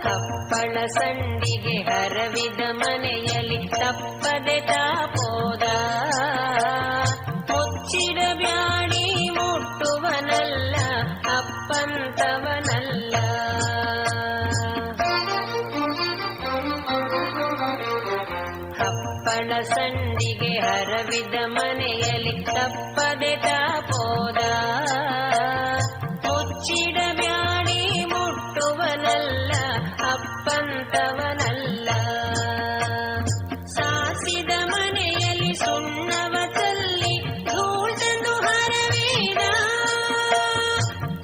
ಕಪ್ಪಳ ಸಂಡಿಗೆ ಹರವಿದ ಮನೆಯಲ್ಲಿ ತಪ್ಪದೆ ತಾಪೋದ ಮುಚ್ಚಿಡ ಬ್ಯಾಡಿ ಮುಟ್ಟುವನಲ್ಲ ಅಪ್ಪಂತವನಲ್ಲ ಕಪ್ಪಳ ಸಂಡಿಗೆ ಹರವಿದ ಮನೆಯಲ್ಲಿ ತಪ್ಪದೆ ತಾಪೋದ ಮುಚ್ಚಿಡ ಬ್ಯಾಡಿ ಮುಟ್ಟುವನಲ್ಲ ಅಪ್ಪಂತವನಲ್ಲ ಸಾಸಿದ ಮನೆಯಲ್ಲಿ ಸುಣ್ಣವ ತಲ್ಲಿ ಧೂಳ್ತಂದು ಹರವೇದ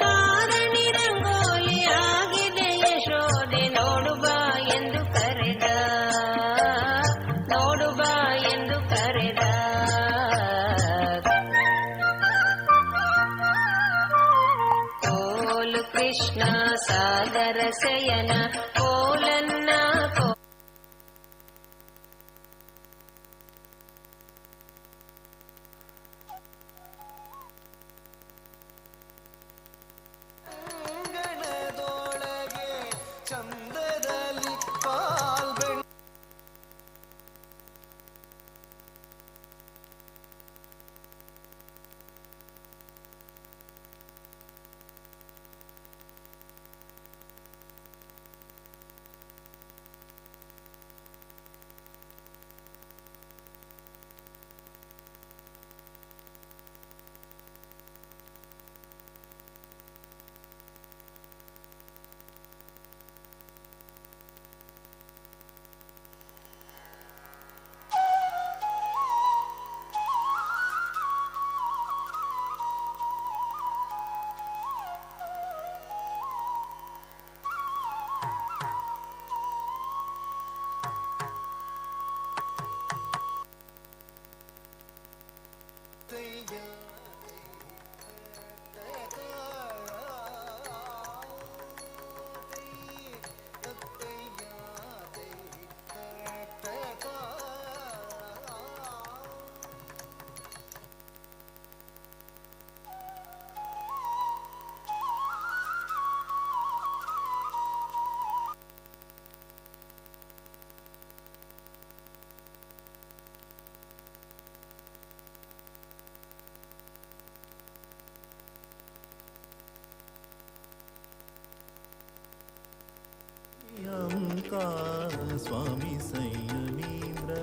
ಕಾರಣಿ ರಂಗೋಲಿ ಆಗಿದೆ ಯಶೋದೆ ನೋಡು ಬಾ ಎಂದು ಕರೆದ ನೋಡು ಬಾ ಎಂದು ಕರೆದ ಕೋಲು ಕೃಷ್ಣ ಸಾಗರ ಶಯನ ಕೋಲನ್ನ ಕೋ का स्वामी संयमींद्र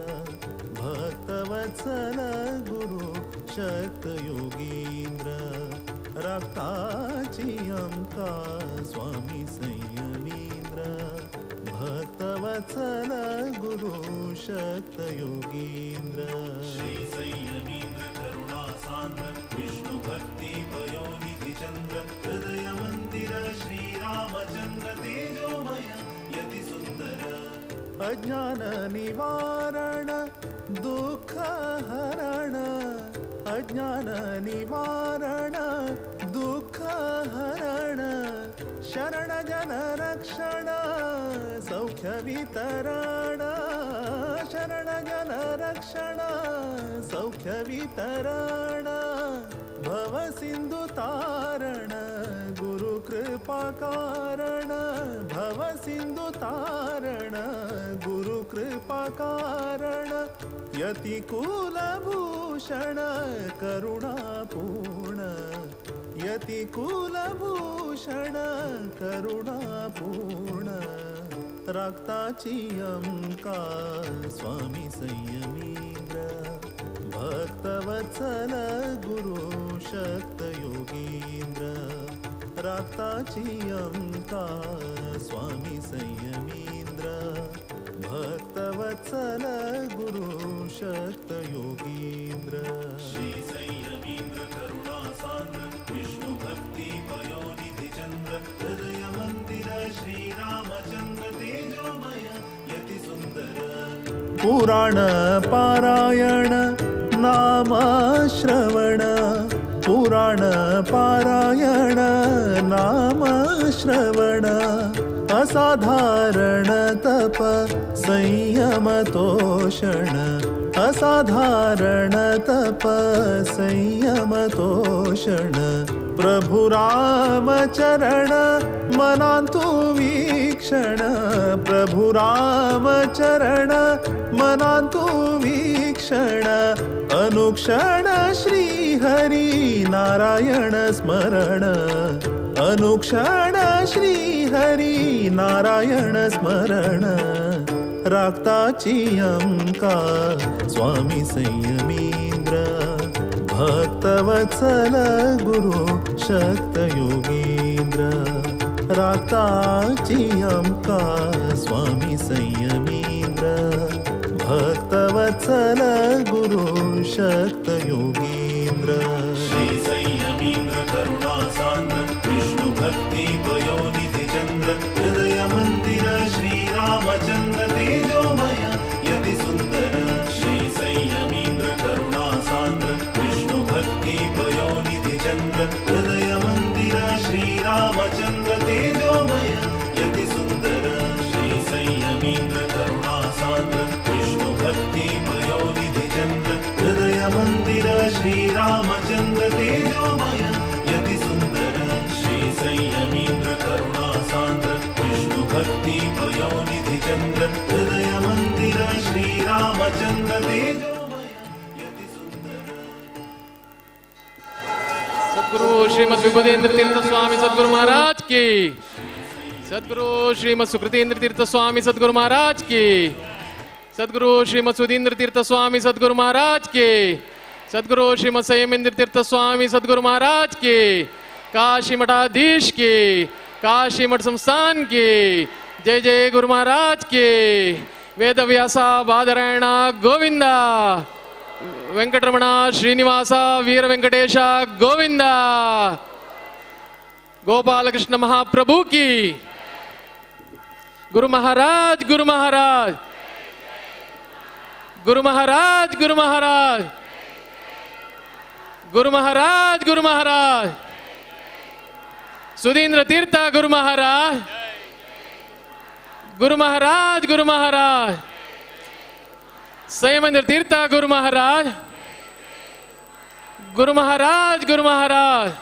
भक्तवत्सल गुरु शतयोगींद्र रक्ताची अंका स्वामी संयमींद्र भक्तवत्सल गुरु शतयोगींद्र श्री संयमींद्र करुणा सान्द्र विष्णु भक्ति पयोनिधि चंद्र हृदय मंदिर श्री रामचंद्र तेजोमय यति सुंदर अज्ञान निवारण दुःख हरण अज्ञान निवारण दुःख हरण शरण जन रक्षण सौख्य वितरण शरण जन रक्षण सौख्य वितरण भव सिंधु तारण गुरु कृपा कारण भव सिंधु तारण गुरु कृपा कारण यति कुलभूषण करुणापूर्ण यति कुलभूषण करुणापूर्ण रक्ताची अंका स्वामी संयमींद्र भक्तवत्सल गुरु शतयोगींद्र रक्ताची अंका स्वामी संयमींद्र भक्तवत्सल गुरु शतयोगींद्र श्री संयमींद्र करुणा सान्द्र विष्णु भक्ति पयोनिधि चंद्र हृदय मंदिर श्री रामचंद्र तेजोमय यति सुंदर पुराण पारायण नाम श्रवण पुराण पारायण नाम श्रवण असाधारण तप संयम तोषण असाधारण तप संयम तोषण प्रभु राम चरण मनांतु वीक्षण प्रभु राम चरण मनांतु वीक्षण अनुक्षण श्री हरी नारायण स्मरण अनुक्षण श्री हरी नारायण स्मरण रक्ताची अंका स्वामी संयमींद्र भक्तवत्सल गुरु शतयोगींद्र रक्ताची अंका स्वामी संयमींद्र भक्तवत्सल गुरु शतयोगींद्र श्री संयमींद्र करुणा सान्द्र विष्णु भक्ति पयोनिधि चंद्र हृदय मंदिर श्री रामचंद्र तेजोमय यति सुंदर श्री संयमींद्र करुणा सान्द्र विष्णु भक्ति पयोनिधि चंद्र हृदय मंदिर श्री रामचंद्र तेजोमय यति सुंदर श्री संयमींद्र करुणा सान्द्र विष्णु भक्ति पयोनिधि चंद्र हृदय मंदिर श्री रामचंद्र तेजोमय यति सुंदर श्री संयमींद्र करुणा सान्द्र विष्णु भक्ति पयोनिधि चंद्र हृदय मंदिर श्री रामचंद्र तेजोमय यति सुंदर सद्गुरु श्रीमद विबुधेंद्र तीर्थ स्वामी सद्गुरु महाराज की सद्गुरु श्रीमद सुकृतेंद्र तीर्थ स्वामी सद्गुरु महाराज की सद्गुरु श्रीमद सुधींद्र तीर्थ स्वामी सद्गुरु महाराज की सद्गुरु श्रीमद संयमेंद्र तीर्थ स्वामी सद्गुरु महाराज की काशी मठाधीश की काशी मठ संस्थान की जय जय गुरु महाराज की वेद व्यासा बादरायण गोविंदा वेंकटरमण श्रीनिवास वीर वेंकटेश गोविंदा गोपालकृष्ण महाप्रभु की गुरु महाराज गुरु महाराज गुरु महाराज गुरु महाराज गुरु महाराज गुरु महाराज सुधींद्र तीर्थ गुरु महाराज गुरु महाराज गुरु महाराज संयमेंद्र तीर्थ गुरु महाराज गुरु महाराज गुरु महाराज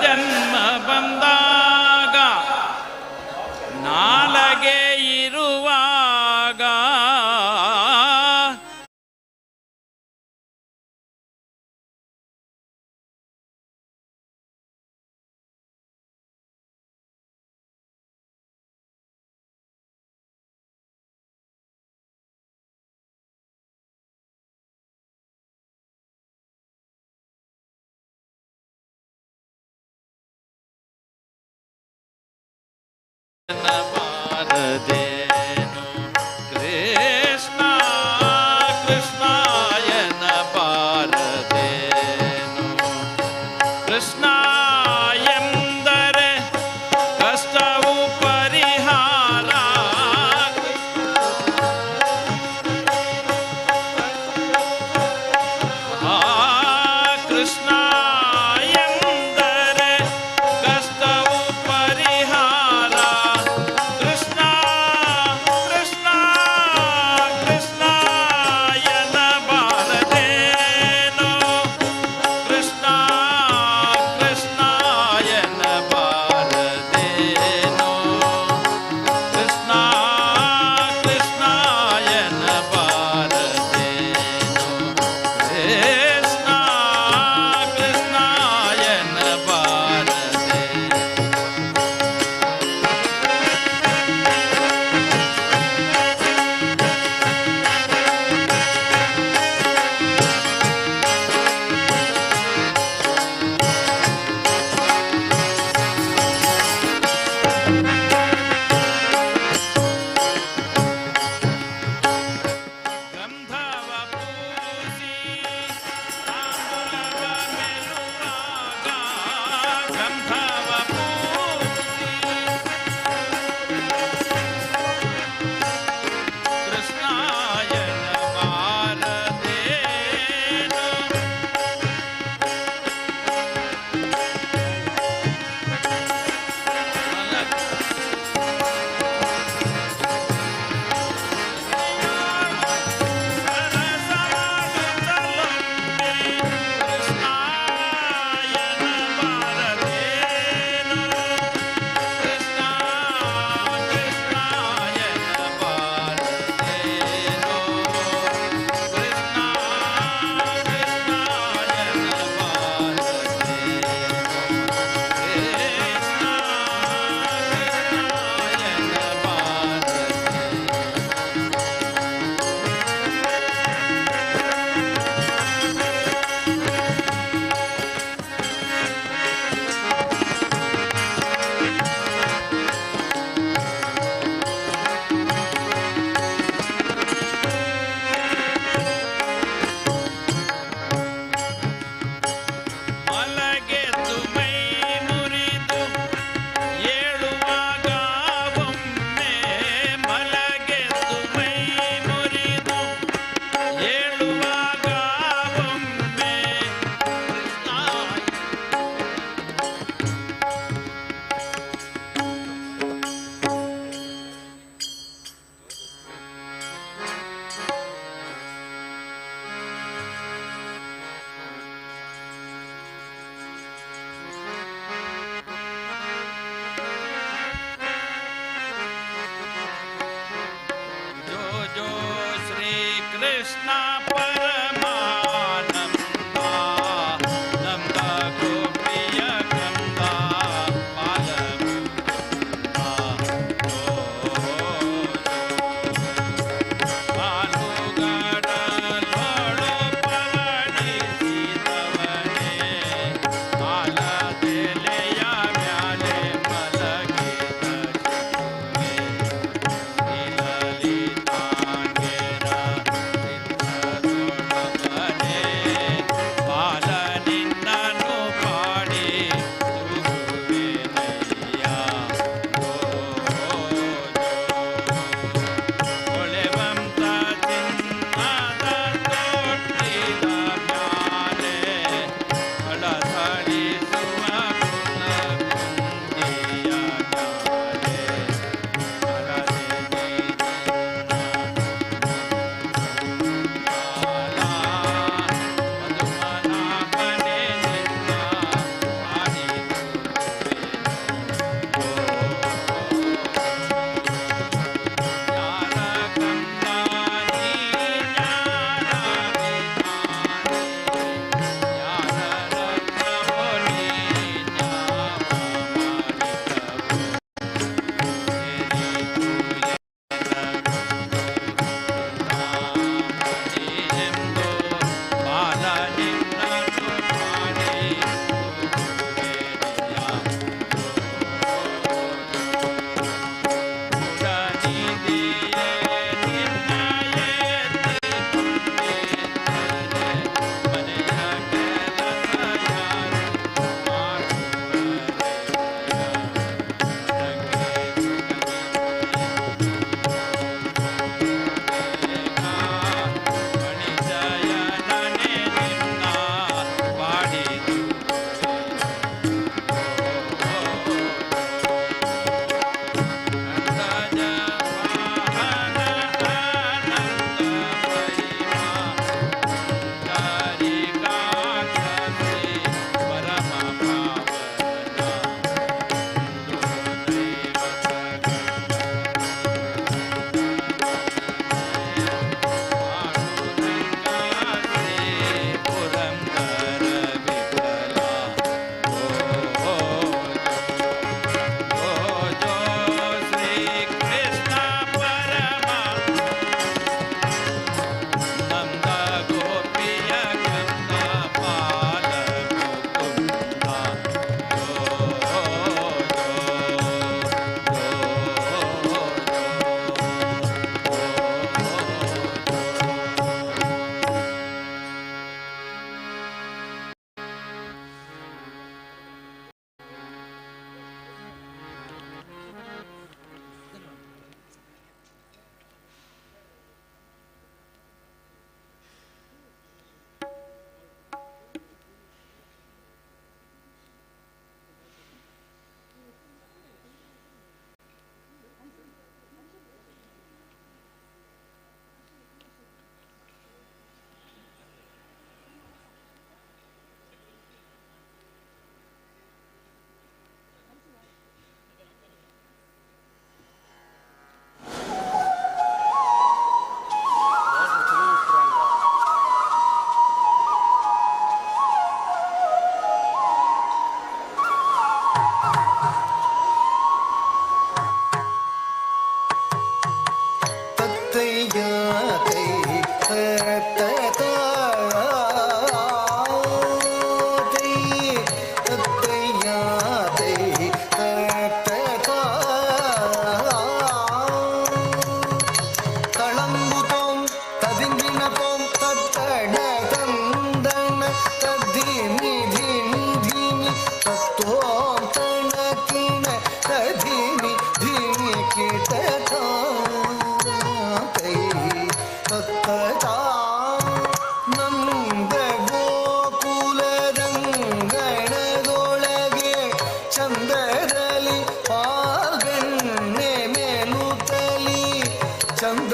ಜನ್ಮ ಬಂದಾಗ ನಾಲಗೆ ಇರುವಾಗ ಬಾರದೇನು ಕೃಷ್ಣ ಕೃಷ್ಣಾಯನ ಬಾರದೇನು ಕೃಷ್ಣ ಎಂದರೆ ಕಷ್ಟವು ಪರಿಹಾರ ಆ ಕೃಷ್ಣ ಎಂದರೆ ಕಷ್ಟವು ಪರಿಹಾರ ಕೃಷ್ಣ ಕೃಷ್ಣ ಕೃಷ್ಣಾಯನ ಬಾರದೇನೋ ಕೃಷ್ಣ ಕೃಷ್ಣಾಯನ ಬಾರದೇನೋ ಕೃಷ್ಣ ಕೃಷ್ಣಾಯನ ಬಾರದೇನೋ ಕೃಷ್ಣ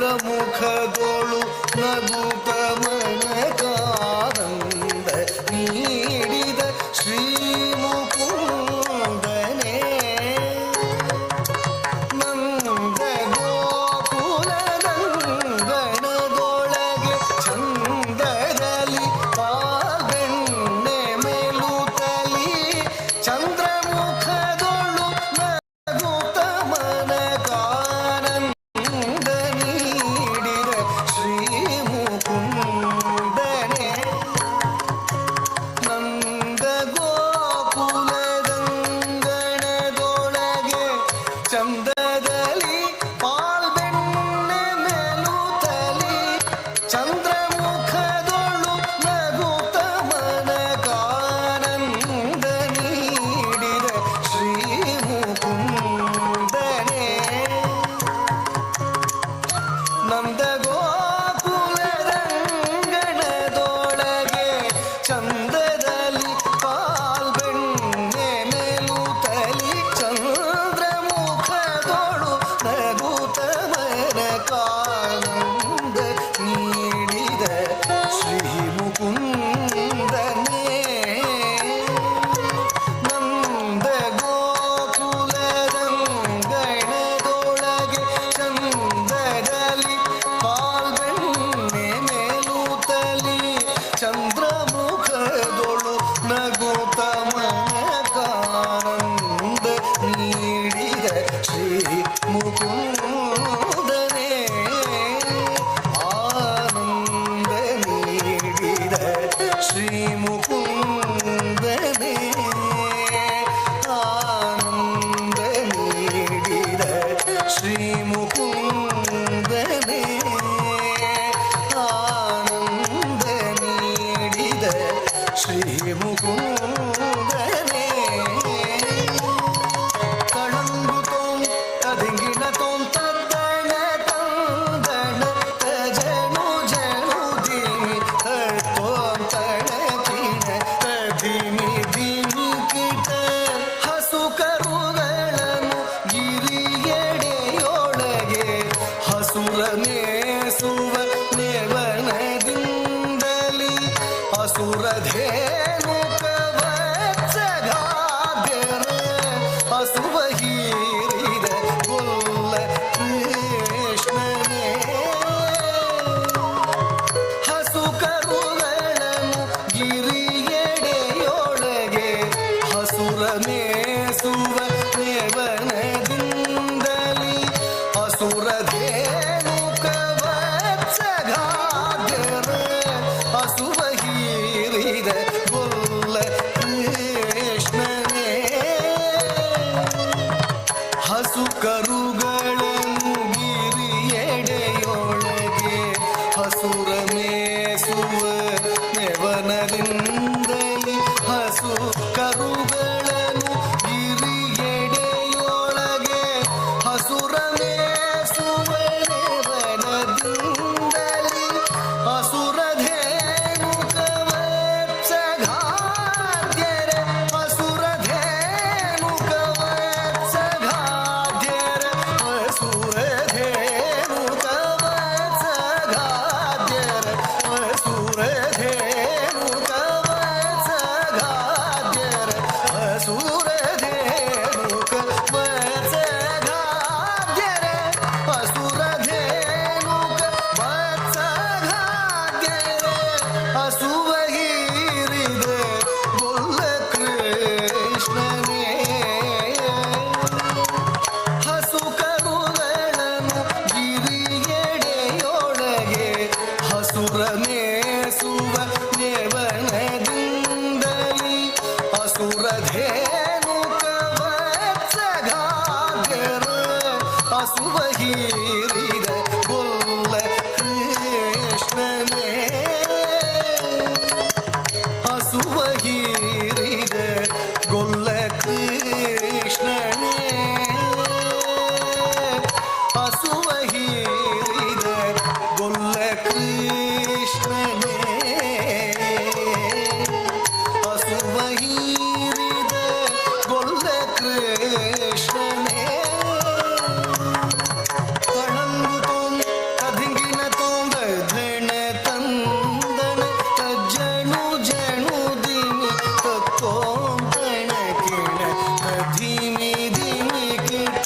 ಚಂದ್ರಮುಖದೋಳು ನಗುತ ಮನಕಾನಂದ ನೀಡಿದ ಶ್ರೀ ಮುಕುಂದನೇ ನಂದ ಗೋಕುಲದಂಗಣದೊಳಗೆ ಚಂದದಲ್ಲಿ ಪಾಲ್ಬೆಣ್ಣೆ ಮೇಲುತಲಿ ಚಂದ್ರಮುಖದೋಳು ನಗುತ ಮನಕಾನಂದ ಚಂದದಲ್ಲಿ ಪಾಲ್ಬೆಣ್ಣೆ ಮೇಲುತಲಿ ಚಂದ್ರಮುಖದೊಳು ನಗುತ ಮನಕಾನಂದ ನೀಡಿದ ಶ್ರೀ ಮುಕುಂದನೇ ನಂದ ಗೋಕುಲದಂಗಣದೊಳಗೆ ಚಂದದಲ್ಲಿ ಪಾಲ್ಬೆಣ್ಣೆ ಮೇಲುತಲಿ ಚಂದ್ರಮುಖದೊಳು ನಗುತ ಮನಕಾನಂದ ನೀಡಿದ ಶ್ರೀ ಮುಕುಂದನೇ ನಂದ ಗೋಕುಲದಂಗಣದೊಳಗೆ ಚಂದದಲ್ಲಿ ಪಾಲ್ಬೆಣ್ಣೆ ಮೇಲುತಲಿ ಚಂದ್ರಮುಖದೊಳು ನಗುತ ಮನಕಾನಂದ ನೀಡಿದ ಶ್ರೀ ಮುಕುಂದನೇ ಆನಂದ ನೀಡಿದ ಶ್ರೀ ಮುಕುಂದನೇ ಆನಂದ ನೀಡಿದ ಶ್ರೀ ಮುಕುಂದನೇ ಆನಂದ ನೀಡಿದ ಶ್ರೀ ಮುಕುಂದನೇ ಕಳಂಗುತೋಂ ತದಿಂಗಿಣತೋಂ ತದ್ದಣ ತಂದಣ ತಜನು ಜನು ದಿನಿ ತತ್ತೋಂ ತಣ ಕಿಣ ತದಿನಿ ದಿನಿ ಕಿಟ ಹಸು ಕರುಗಳನ್ನು ಗಿರಿಯೆಡೆಯೊಳಗೆ ಹಸುರ ಮೇಸುವ ನೇವನದಿಂದಲಿ ಅಸುರಧೇನು ಕವಚಗಾದ್ಯರ ಹಸುವ ಹೀರಿದ ಗೊಲ್ಲ ಕೃಷ್ಣನೇ ಹಸು ಕರುಗಳನ್ನು ಗಿರಿಯೆಡೆಯೊಳಗೆ ಹಸುರ ಮೇಸುವ ನೇವನದಿಂದಲಿ ಅಸುರಧೇನು ಕವಚಗಾದ್ಯರ ಹಸುವ ಹೀರಿದ ಗೊಲ್ಲ ಕೃಷ್ಣನೇ ಹಸು ಕರುಗಳನ್ನು ಗಿರಿಯೆಡೆಯೊಳಗೆ ಹಸುರ ಮೇಸುವ ನೆವನದಿಂದಲಿ ಹಸು ಕರುಗಳನ್ನು ಗಿರಿಯ ಹೀರಿದ ಗೊಲ್ಲ ಕೃಷ್ಣನೇ ಕಣಂಗು ತೋಂ ಕದಿಂಗಿನ ತೋಂದ ಧಣ ತಂದನ ಕಜ್ಜಣು ಜಣು ದಿಮಿ ತತ್ತೋಂ ತಣ ಕಿಣ ಕಧಿಮಿ ದಿಮಿ ಕಿಟ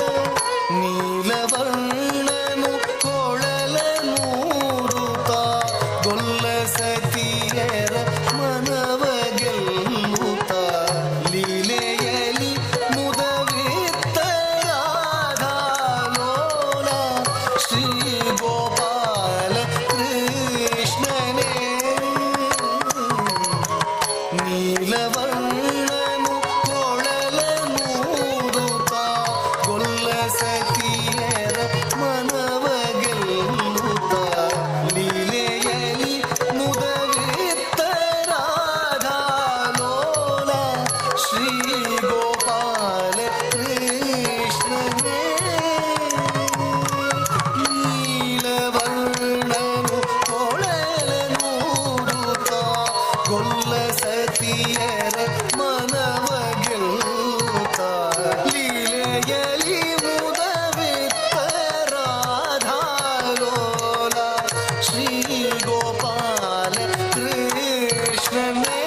ನೀಲವರ್ಣನು ಕೊಳಲ ನೂರುತ ಗೊಲ್ಲ ಸತಿಯರ ಮನವ ಗೆಲ್ಲುತ್ತ ಲೀಲೆಯಲಿ ಮುದವಿತ್ತ ರಾಧಾಲೋಲ ಶ್ರೀ ಗೋಪಾಲ ಕೃಷ್ಣನೇ ನೀಲವರ್ಣನು ಕೊಳಲ ನೂರುತ ಗೊಲ್ಲ ಸತಿಯರ ಮನವ ಗೆಲ್ಲುತ್ತ ಲೀಲೆಯಲಿ ಮುದವಿತ್ತ ರಾಧಾಲೋಲ ಶ್ರೀ ಗೋಪಾಲ ಕೃಷ್ಣನೇ ನೀಲವರ್ಣನು ಕೊಳಲ ನೂರುತ ಗೊಲ್ಲ ಸತಿಯರ ಮನವ ಗೆಲ್ಲುತ್ತ ಲೀಲೆಯಲಿ ಮುದವಿತ್ತ ರಾಧಾಲೋಲ ಶ್ರೀ ಗೋಪಾಲ ಕೃಷ್ಣನೇ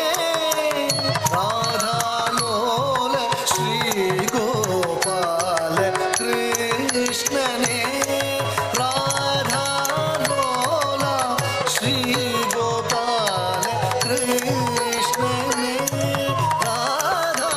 ರಾಧಾಲೋಲ ಶ್ರೀ ಗೋಪಾಲ ಕೃಷ್ಣನೇ ರಾಧಾಲೋಲ ಶ್ರೀ ಗೋಪಾಲ ಕೃಷ್ಣನೇ ರಾಧಾಲೋಲ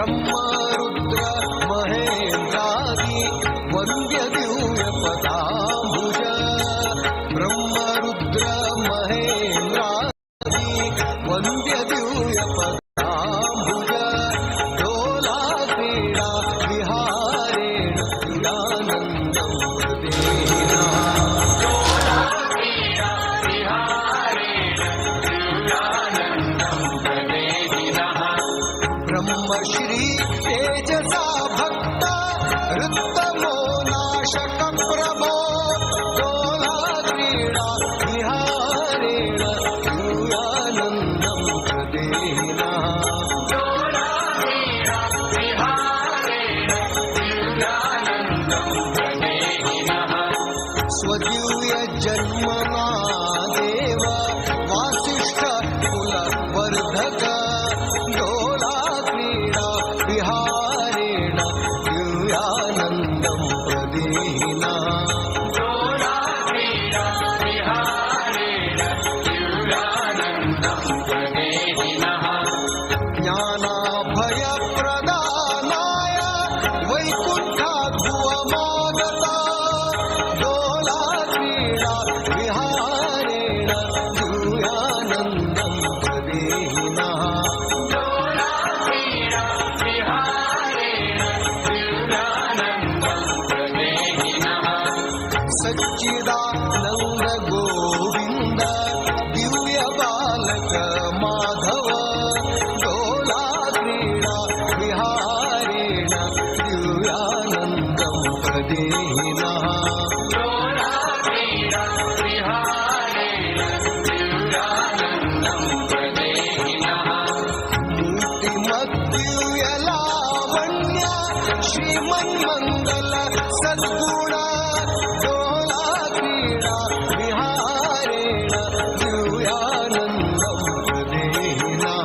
ब्रह्मरुद्र महेन्द्रादि वन्द्य दिव्य पदाम्बुज ब्रह्मरुद्र महेन्द्रादि वन्द्य दिव्य पदाम्बुज डोला क्रीडा विहारेण क्रियानन्दं प्रदेना ब्रह्मश्री तेजसा भक्त हृत्तमो नाशक प्रभो डोला क्रीडा विहारेण यूयानन्दं प्रदेना स्वदिव्य जन्मना देव वासिष्ठ कुलवर्धक डोला क्रीडा विहारेण दिव्यानन्दं प्रदेना ज्ञानाभयप्रदानाय वैकुण्ठाद्भुवमागता डोला क्रीडा विहारेण दिव्यानन्दं प्रदेना सच्चिदानन्द गोविन्द दिव्य बालक माधव डोला क्रीडा विहारेण दिव्यानन्दं प्रदेना मूर्तिमद्दिव्य लावण्य श्रीमन्मङ्गल सद्गुण डोला क्रीडा विहारेण दिव्यानन्दं प्रदेना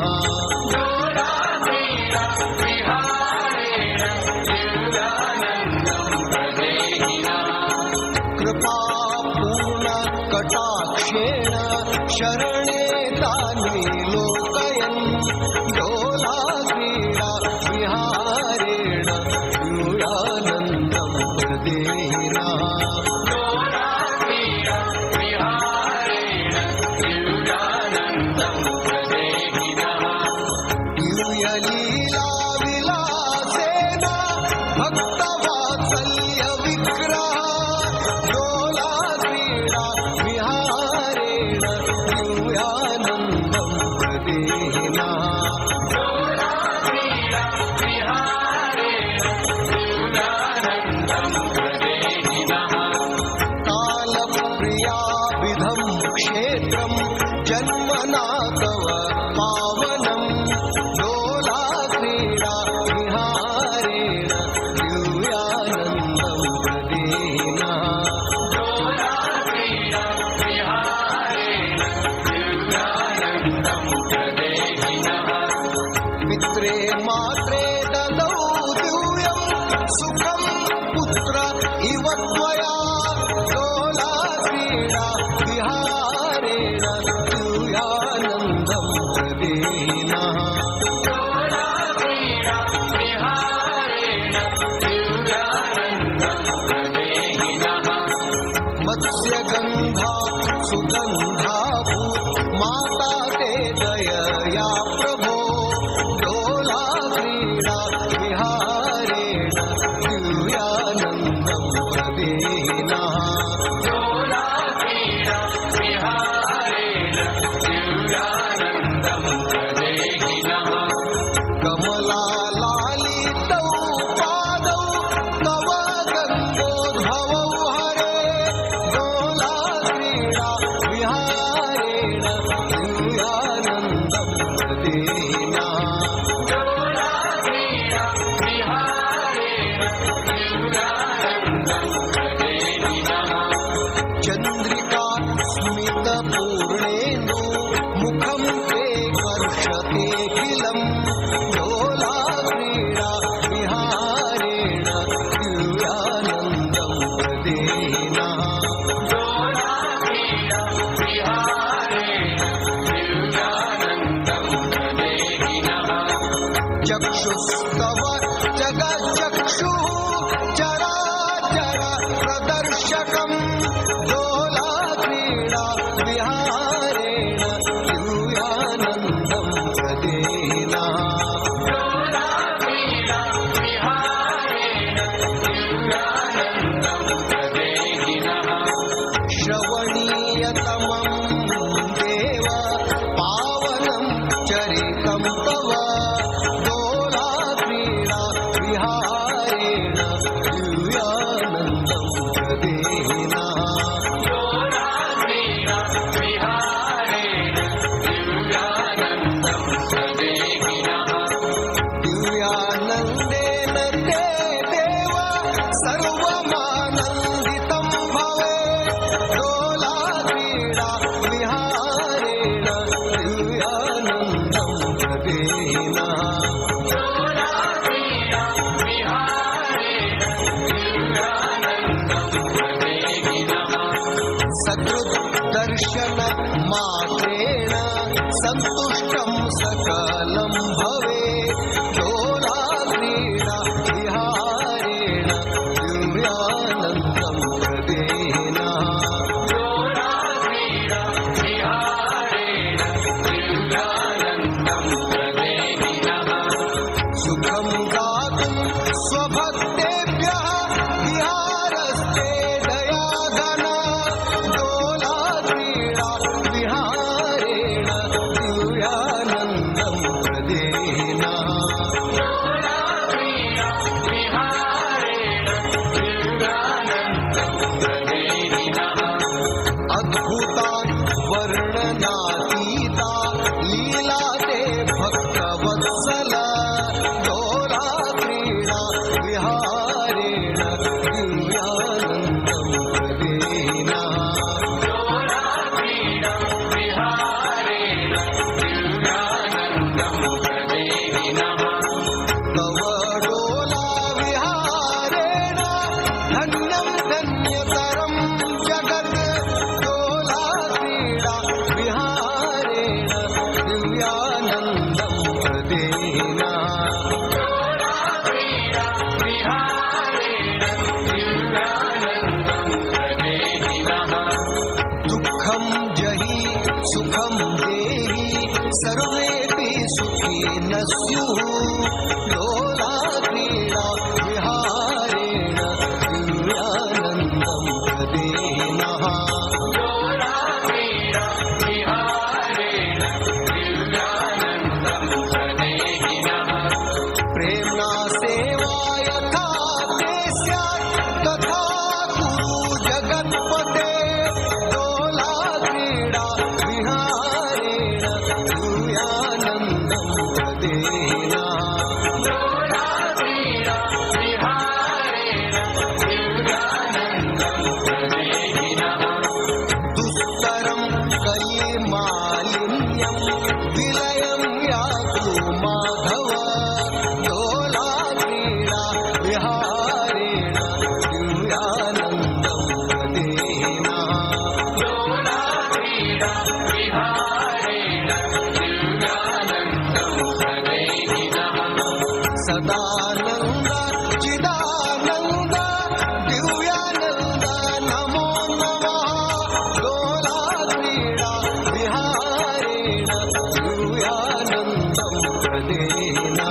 कृपापूर्ण कटाक्षेण शरणे तानि लोकयन् डोला क्रीडा विहारेण दिव्यानन्दं प्रदेना दिव्यलीला विलासेन भक्तवात्सल्य विग्रह डोला क्रीडा विहारेण दिव्यानन्दं प्रदेना कालप्रियाभिधं क्षेत्रं जन्मना तव पावनं डोला क्रीडा विहारेण दिव्यानन्दं प्रदेना पित्रे मात्रे ददौ दिव्यं सुखं पुत्र इव त्वया डोला क्रीडा विहारेण दिव्यानन्दं प्रदेना मत्स्यगन्धा सुगन्धाभूत माता ते दयया प्रभो डोला क्रीडा विहारेण दिव्यानन्दं प्रदेना कमला लालितौ पादौ तव गङ्गोद्भवौ हरे डोला क्रीडा विहारेण दिव्यानन्दं प्रदेना चन्द्रिका स्मितपूर्णेन्दु मुखं ते कर्षते किलं डोला चक्षुस्तव जगच्चक्षुः चराचर प्रदर्शकम् दोला क्रीडा विहारेण दिव्यानन्दं प्रदेना श्रवणीयतमं देव पावनं चरितं तव दोला क्रीडा विहारेण दिव्यानन्दं प्रदेना दिव्यानन्देन ते देव सर्वमानन्दितं भवे दोला क्रीडा विहारेण दिव्यानन्दं प्रदेना सकृद्दर्शन मात्रेण सन्तुष्टं सकलं भवे दोला क्रीडा विहारेण दिव्यानन्दं प्रदेना सुखं दातुं स्वभक्तेभ्यः विहारस्ते दयाघन दोला क्रीडा विहारेण दिव्यानन्दं प्रदेना अद्भुतान् वर्णनातीता लीला ते भक्तवत्सल दोला क्रीडा विहारेण दिव्यानन्दं प्रदेना तव डोला विहारेण धन्यं धन्यतरं जगत् दोला क्रीडा विहारेण दिव्यानन्दं प्रदेना दुःखं जहि सुखं देहि सर्वेऽपि सुखिनः स्युः दोला क्रीडा विहारेण दिव्यानन्दं प्रदेना प्रेम्णा सेवा यथा ते स्यात् तथा कुरु जगत्पते दोला क्रीडा विहारेण दिव्यानन्दं प्रदेना दुस्तरं कलिमालिन्यं विलयं यातु माधव दोला क्रीडा विहारेण दिव्यानन्दं प्रदेना सदानन्द चिदानन्द दिव्यानन्द नमो नमः दोला क्रीडा विहारेण दिव्यानन्दं प्रदेना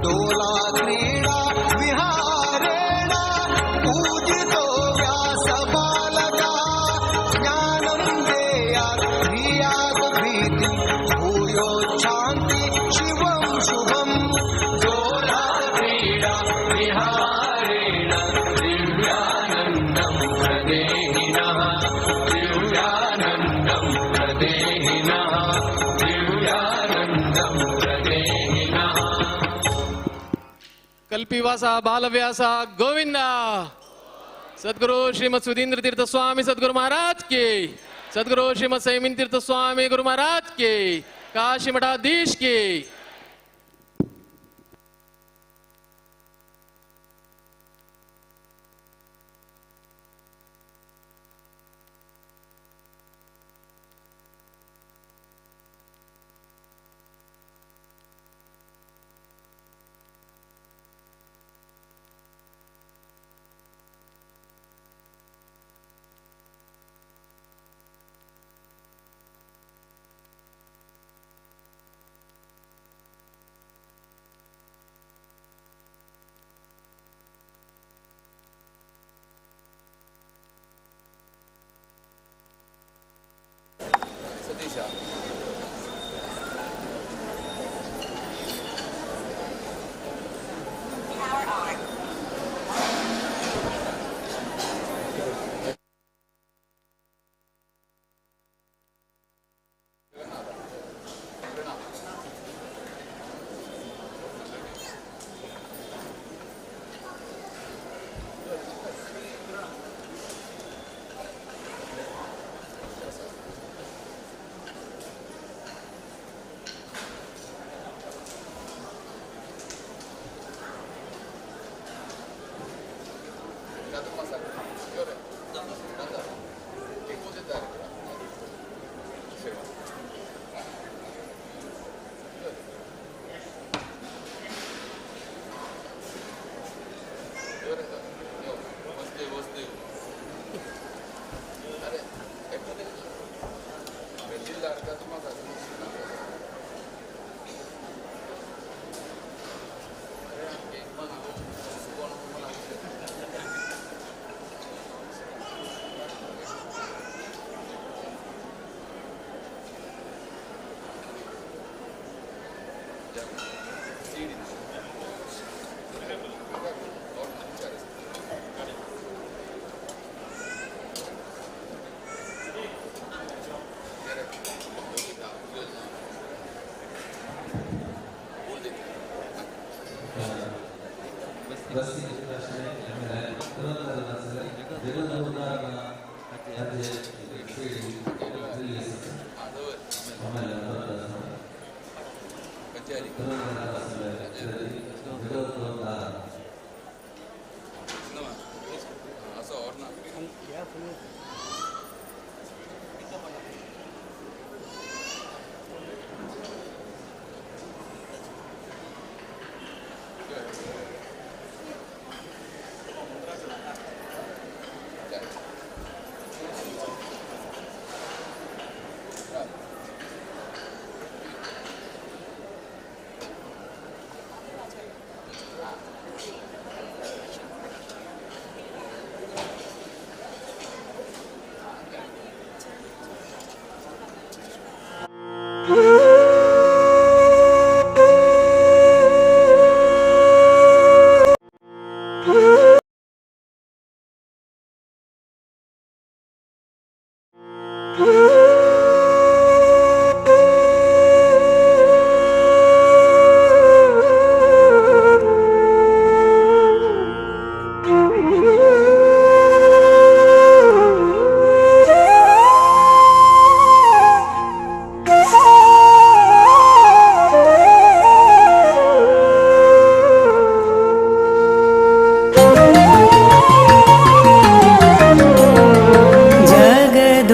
दोला क्रीडा विहारेण पूजितो व्यासबालका ज्ञानं देयात् धियात् भीति भूयोच्छान्ति शिवं शुभं दोला क्रीडा विहारेण दिव्यानन्दं प्रदेना दिव्यानन्दं प्रदेना दिव्यानन्दं प्रदेना कल्पिवासा बालव्यासा गोविंदा सद्गुरु श्रीमद सुधींद्र तीर्थ स्वामी सद्गुरु महाराज की सद्गुरु श्रीमद सैमिन तीर्थ स्वामी गुरु महाराज की काशी मठाधीश की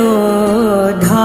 जगदोद्धारक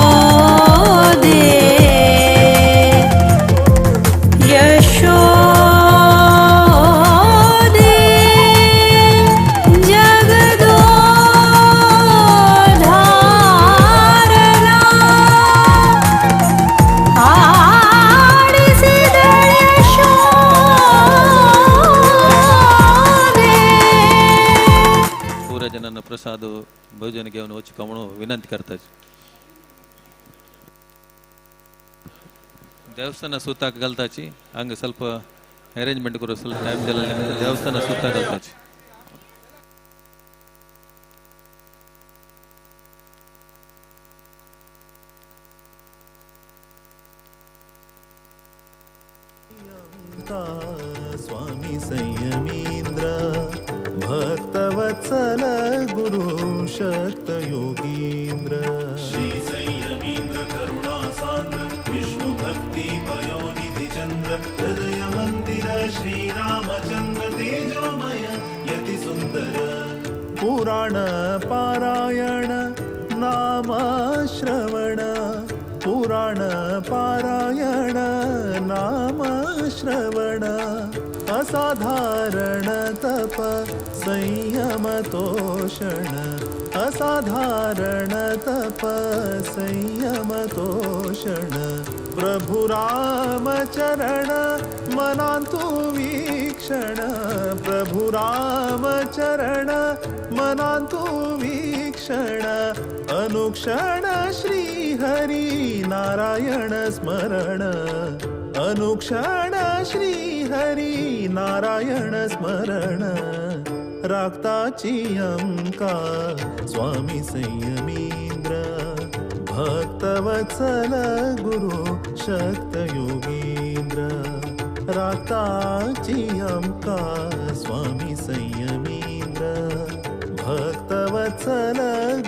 ಯಶೋದೆ ಯಶೋದೆ ಜಗದೋದ್ಧಾರನ ಆಡಿಸಿದಳೆ ಯಶೋದೆ. पूरा जनन प्रसाद भोजन घेऊन वच कमणो विनंती करता देवस्थान सुताक घालताची हांगा ಸ್ವಲ್ಪ अरेंजमेंट करू ಸ್ವಲ್ಪ टाइम दिला देवस्थान सुताक घालताची स्वामी संयमीन्द्र भक्तवत्सल गुरु शक्त योगीन्द्र श्री संयमीन्द्र करुणा सान्द्र विष्णु भक्ति पयोनिधि चंद्र हृदय मंदिर श्री रामचंद्र तेजोमय यति सुंदर पुराण पारायण नाम श्रवण पुराण पारायण नाम श्रवण असाधारण तप संयम तोषण असाधारण तप संयम तोषण प्रभु राम चरण मनांतु वीक्षण प्रभु राम चरण मनांतु वीक्षण अनुक्षण श्री हरि नारायण स्मरण अनुक्षण श्री हरि नारायण स्मरण राक्ताची अंका स्वामी संयमीन्द्र भक्तवत्सल गुरु शक्त योगीन्द्र राक्ताची अंका स्वामी संयमीन्द्र भक्तवत्सल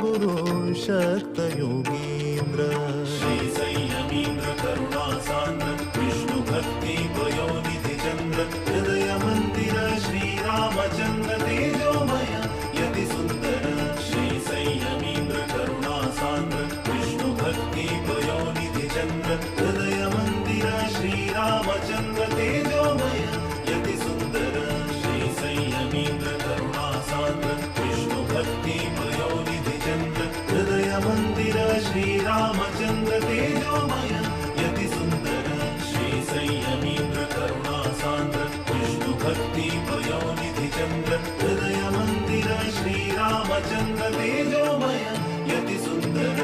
गुरु शक्त योगीन्द्र श्री संयमीन्द्र करुणा सान्द्र विष्णु भक्ति पयोनिधि चंद्र हृदय मंदिर श्री रामचंद्र तेजोमय यति सुंदर श्री संयमीन्द्र करुणा सान्द्र विष्णु भक्ति पयोनिधि चंद्र हृदय मंदिर श्री रामचंद्र तेजोमय यति सुंदर श्री संयमीन्द्र करुणा सान्द्र विष्णु भक्ति पयोनिधि चंद्र हृदय मंदिर श्री रामचंद्र तेजोमय यति सुंदर श्री संयमीन्द्र करुणा सान्द्र विष्णु भक्ति पयोनिधि चंद्र हृदय मंदिर श्री रामचंद्र तेजोमय यति सुंदर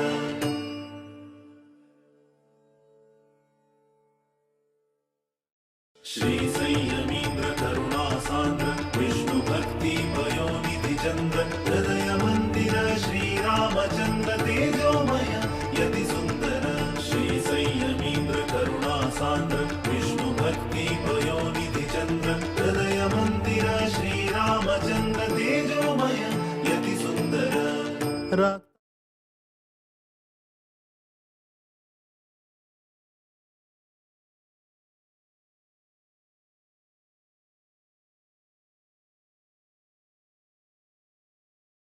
श्री संयमीन्द्र करुणा सान्द्र विष्णु भक्ति पयोनिधि चंद्र हृदय मंदिर श्री रामचंद्र तेजोमय यति सुंदर श्री संयमीन्द्र करुणा सान्द्र विष्णु भक्ति पयोनिधि चंद्र हृदय मंदिर श्री रामचंद्र तेजोमय यति सुंदर